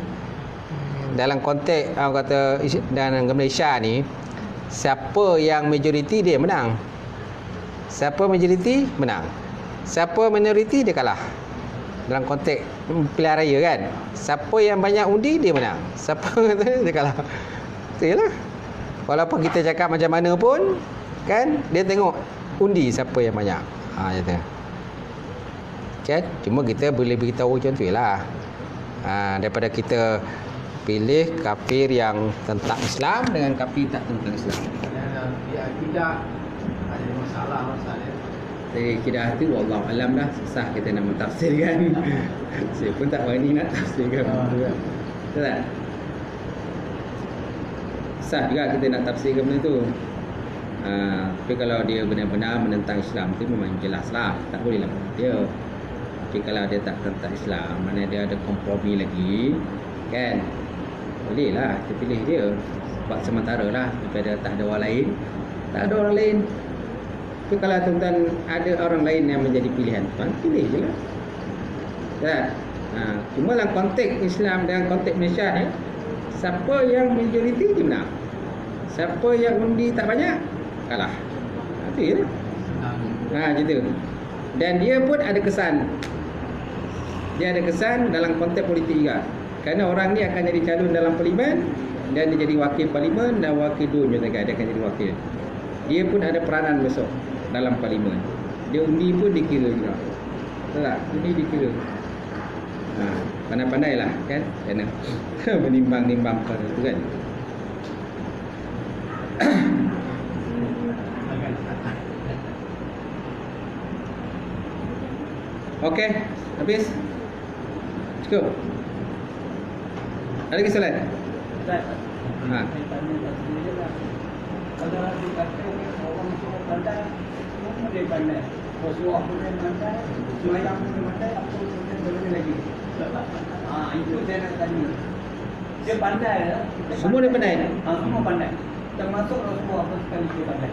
Dalam konteks orang kata dalam Malaysia ni, siapa yang majoriti dia menang. Siapa majoriti menang. Siapa minoriti dia kalah. Dalam konteks pilihan raya kan, siapa yang banyak undi dia menang. Siapa dia kalah. Itulah. Walaupun kita cakap macam mana pun, kan, dia tengok undi siapa yang banyak. Kata. Kan? Cuma kita boleh beritahu macam tu lah. Daripada kita pilih kafir yang tentang Islam dengan kafir tak tentang Islam. Ya, tidak ada masalah. Jadi kidah tu wallahu alam dah, susah kita nak mentafsirkan. Saya pun tak berani nak tafsirkan betul tak? Betul tak? Susah juga kita nak tafsirkan benda tu. Tapi kalau dia benar-benar menentang Islam tu memang jelas lah, tak boleh lah dia. Tapi kalau dia tak tentang Islam, mana dia ada kompromi lagi, kan, boleh lah kita pilih dia buat sementara lah, daripada tak ada orang lain. Tak ada orang lain. Tapi kalau tuan-tuan ada orang lain yang menjadi pilihan, tuan pilih je lah. Tak? Cuma dalam konteks Islam dan konteks Malaysia ni, siapa yang majoriti je menang. Siapa yang undi tak banyak, kalah. Itu je lah. Gitu. Dan dia pun ada kesan. Dia ada kesan dalam konteks politik juga. Kerana orang ni akan jadi calon dalam parlimen, dan dia jadi wakil parlimen dan wakil dunia juga, dia akan jadi wakil. Dia pun ada peranan besar dalam parlimen. Dia undi pun dikira juga. Betul tak? Undi dikira. Pandai-pandai lah, kan? Kerana menimbang-nimbang perkara tu, kan? Okey, habis. Cukup. Ada lagi soalan? Ustaz, saya tanya kat sini je lah. Kalau dia kata orang semua pandai, semua dia pandai. Rasulullah pun dia pandai, semayang pun dia pandai, apa pun dia boleh lagi. Itu saya nak tanya. Dia pandai lah. Semua dia pandai? Semua pandai. Termasuk Rasulullah pun sekali dia pandai.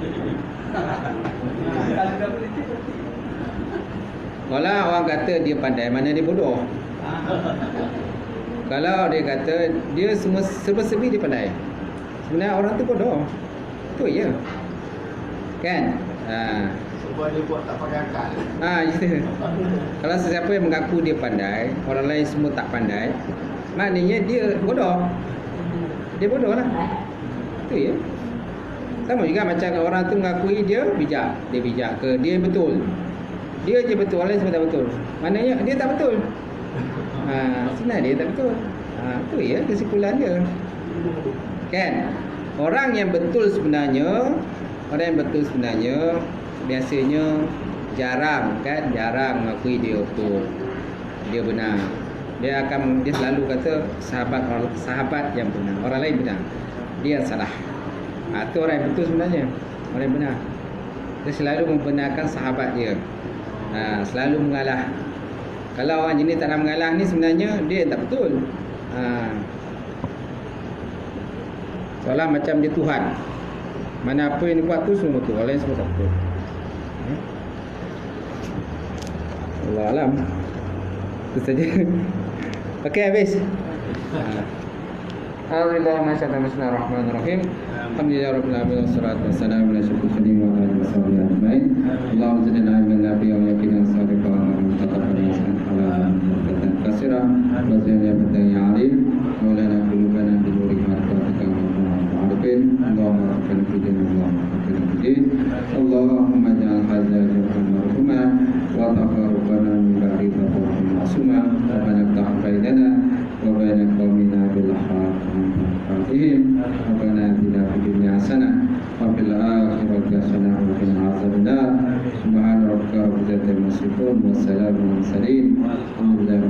Kalau dah boleh dia berarti. Kalau orang kata dia pandai, mana dia bodoh? Kalau dia kata dia semua serba-serbi dia pandai, sebenarnya orang tu bodoh. Itu je. Kan? Sebab dia buat tak pakai akal. Gitu. Kalau sesiapa yang mengaku dia pandai, orang lain semua tak pandai, maknanya dia bodoh. Dia bodoh lah. Itu je. Sama juga macam orang tu mengakui dia bijak. Dia bijak ke? Dia betul. Dia je betul, orang lain semua tak betul. Maknanya dia tak betul. Sebenarnya dia tak betul. Itu ya kesimpulan dia. Kan? Orang yang betul sebenarnya, biasanya jarang, kan? Jarang mengakui dia betul. Dia benar. Dia selalu kata sahabat yang benar, orang lain benar, dia salah. Itu orang yang betul sebenarnya, orang yang benar. Dia selalu membenarkan sahabat dia. Selalu mengalah. Kalau orang jenis tak nak mengalah ni, sebenarnya dia tak betul. Seolah macam dia Tuhan. Mana apa yang dia buat tu semua betul, orang lain semua tak betul. Allah alam. Itu saja. Okey, habis. Bismillahirrahmanirrahim. Alhamdulillahirabbil alamin wassalatu wassalamu ala asyrofil mursalin wa ala alihi washabihi ajmain. Allahumma zidna ilman nafi'an wa yaqinan sadiqan wa mutaqabbalan ala kasira wa zidna bidaya alim wa lana qulubana bi nuri ma'rifatika wa arifin. Allahumma rabbana fi din Allahumma ja'al hadza jam'an marhuma wa taqarrabana min ba'di taqarrub ma'suma wa naftah bainana wa baina qaumina bil haqqihim rabbana atina fid dunya hasanah wa fil akhirati hasanah wa qina adzabannar. Subhana rabbika rabbil izzati amma yasifun wa salamun alal mursalin. Alhamdulillah.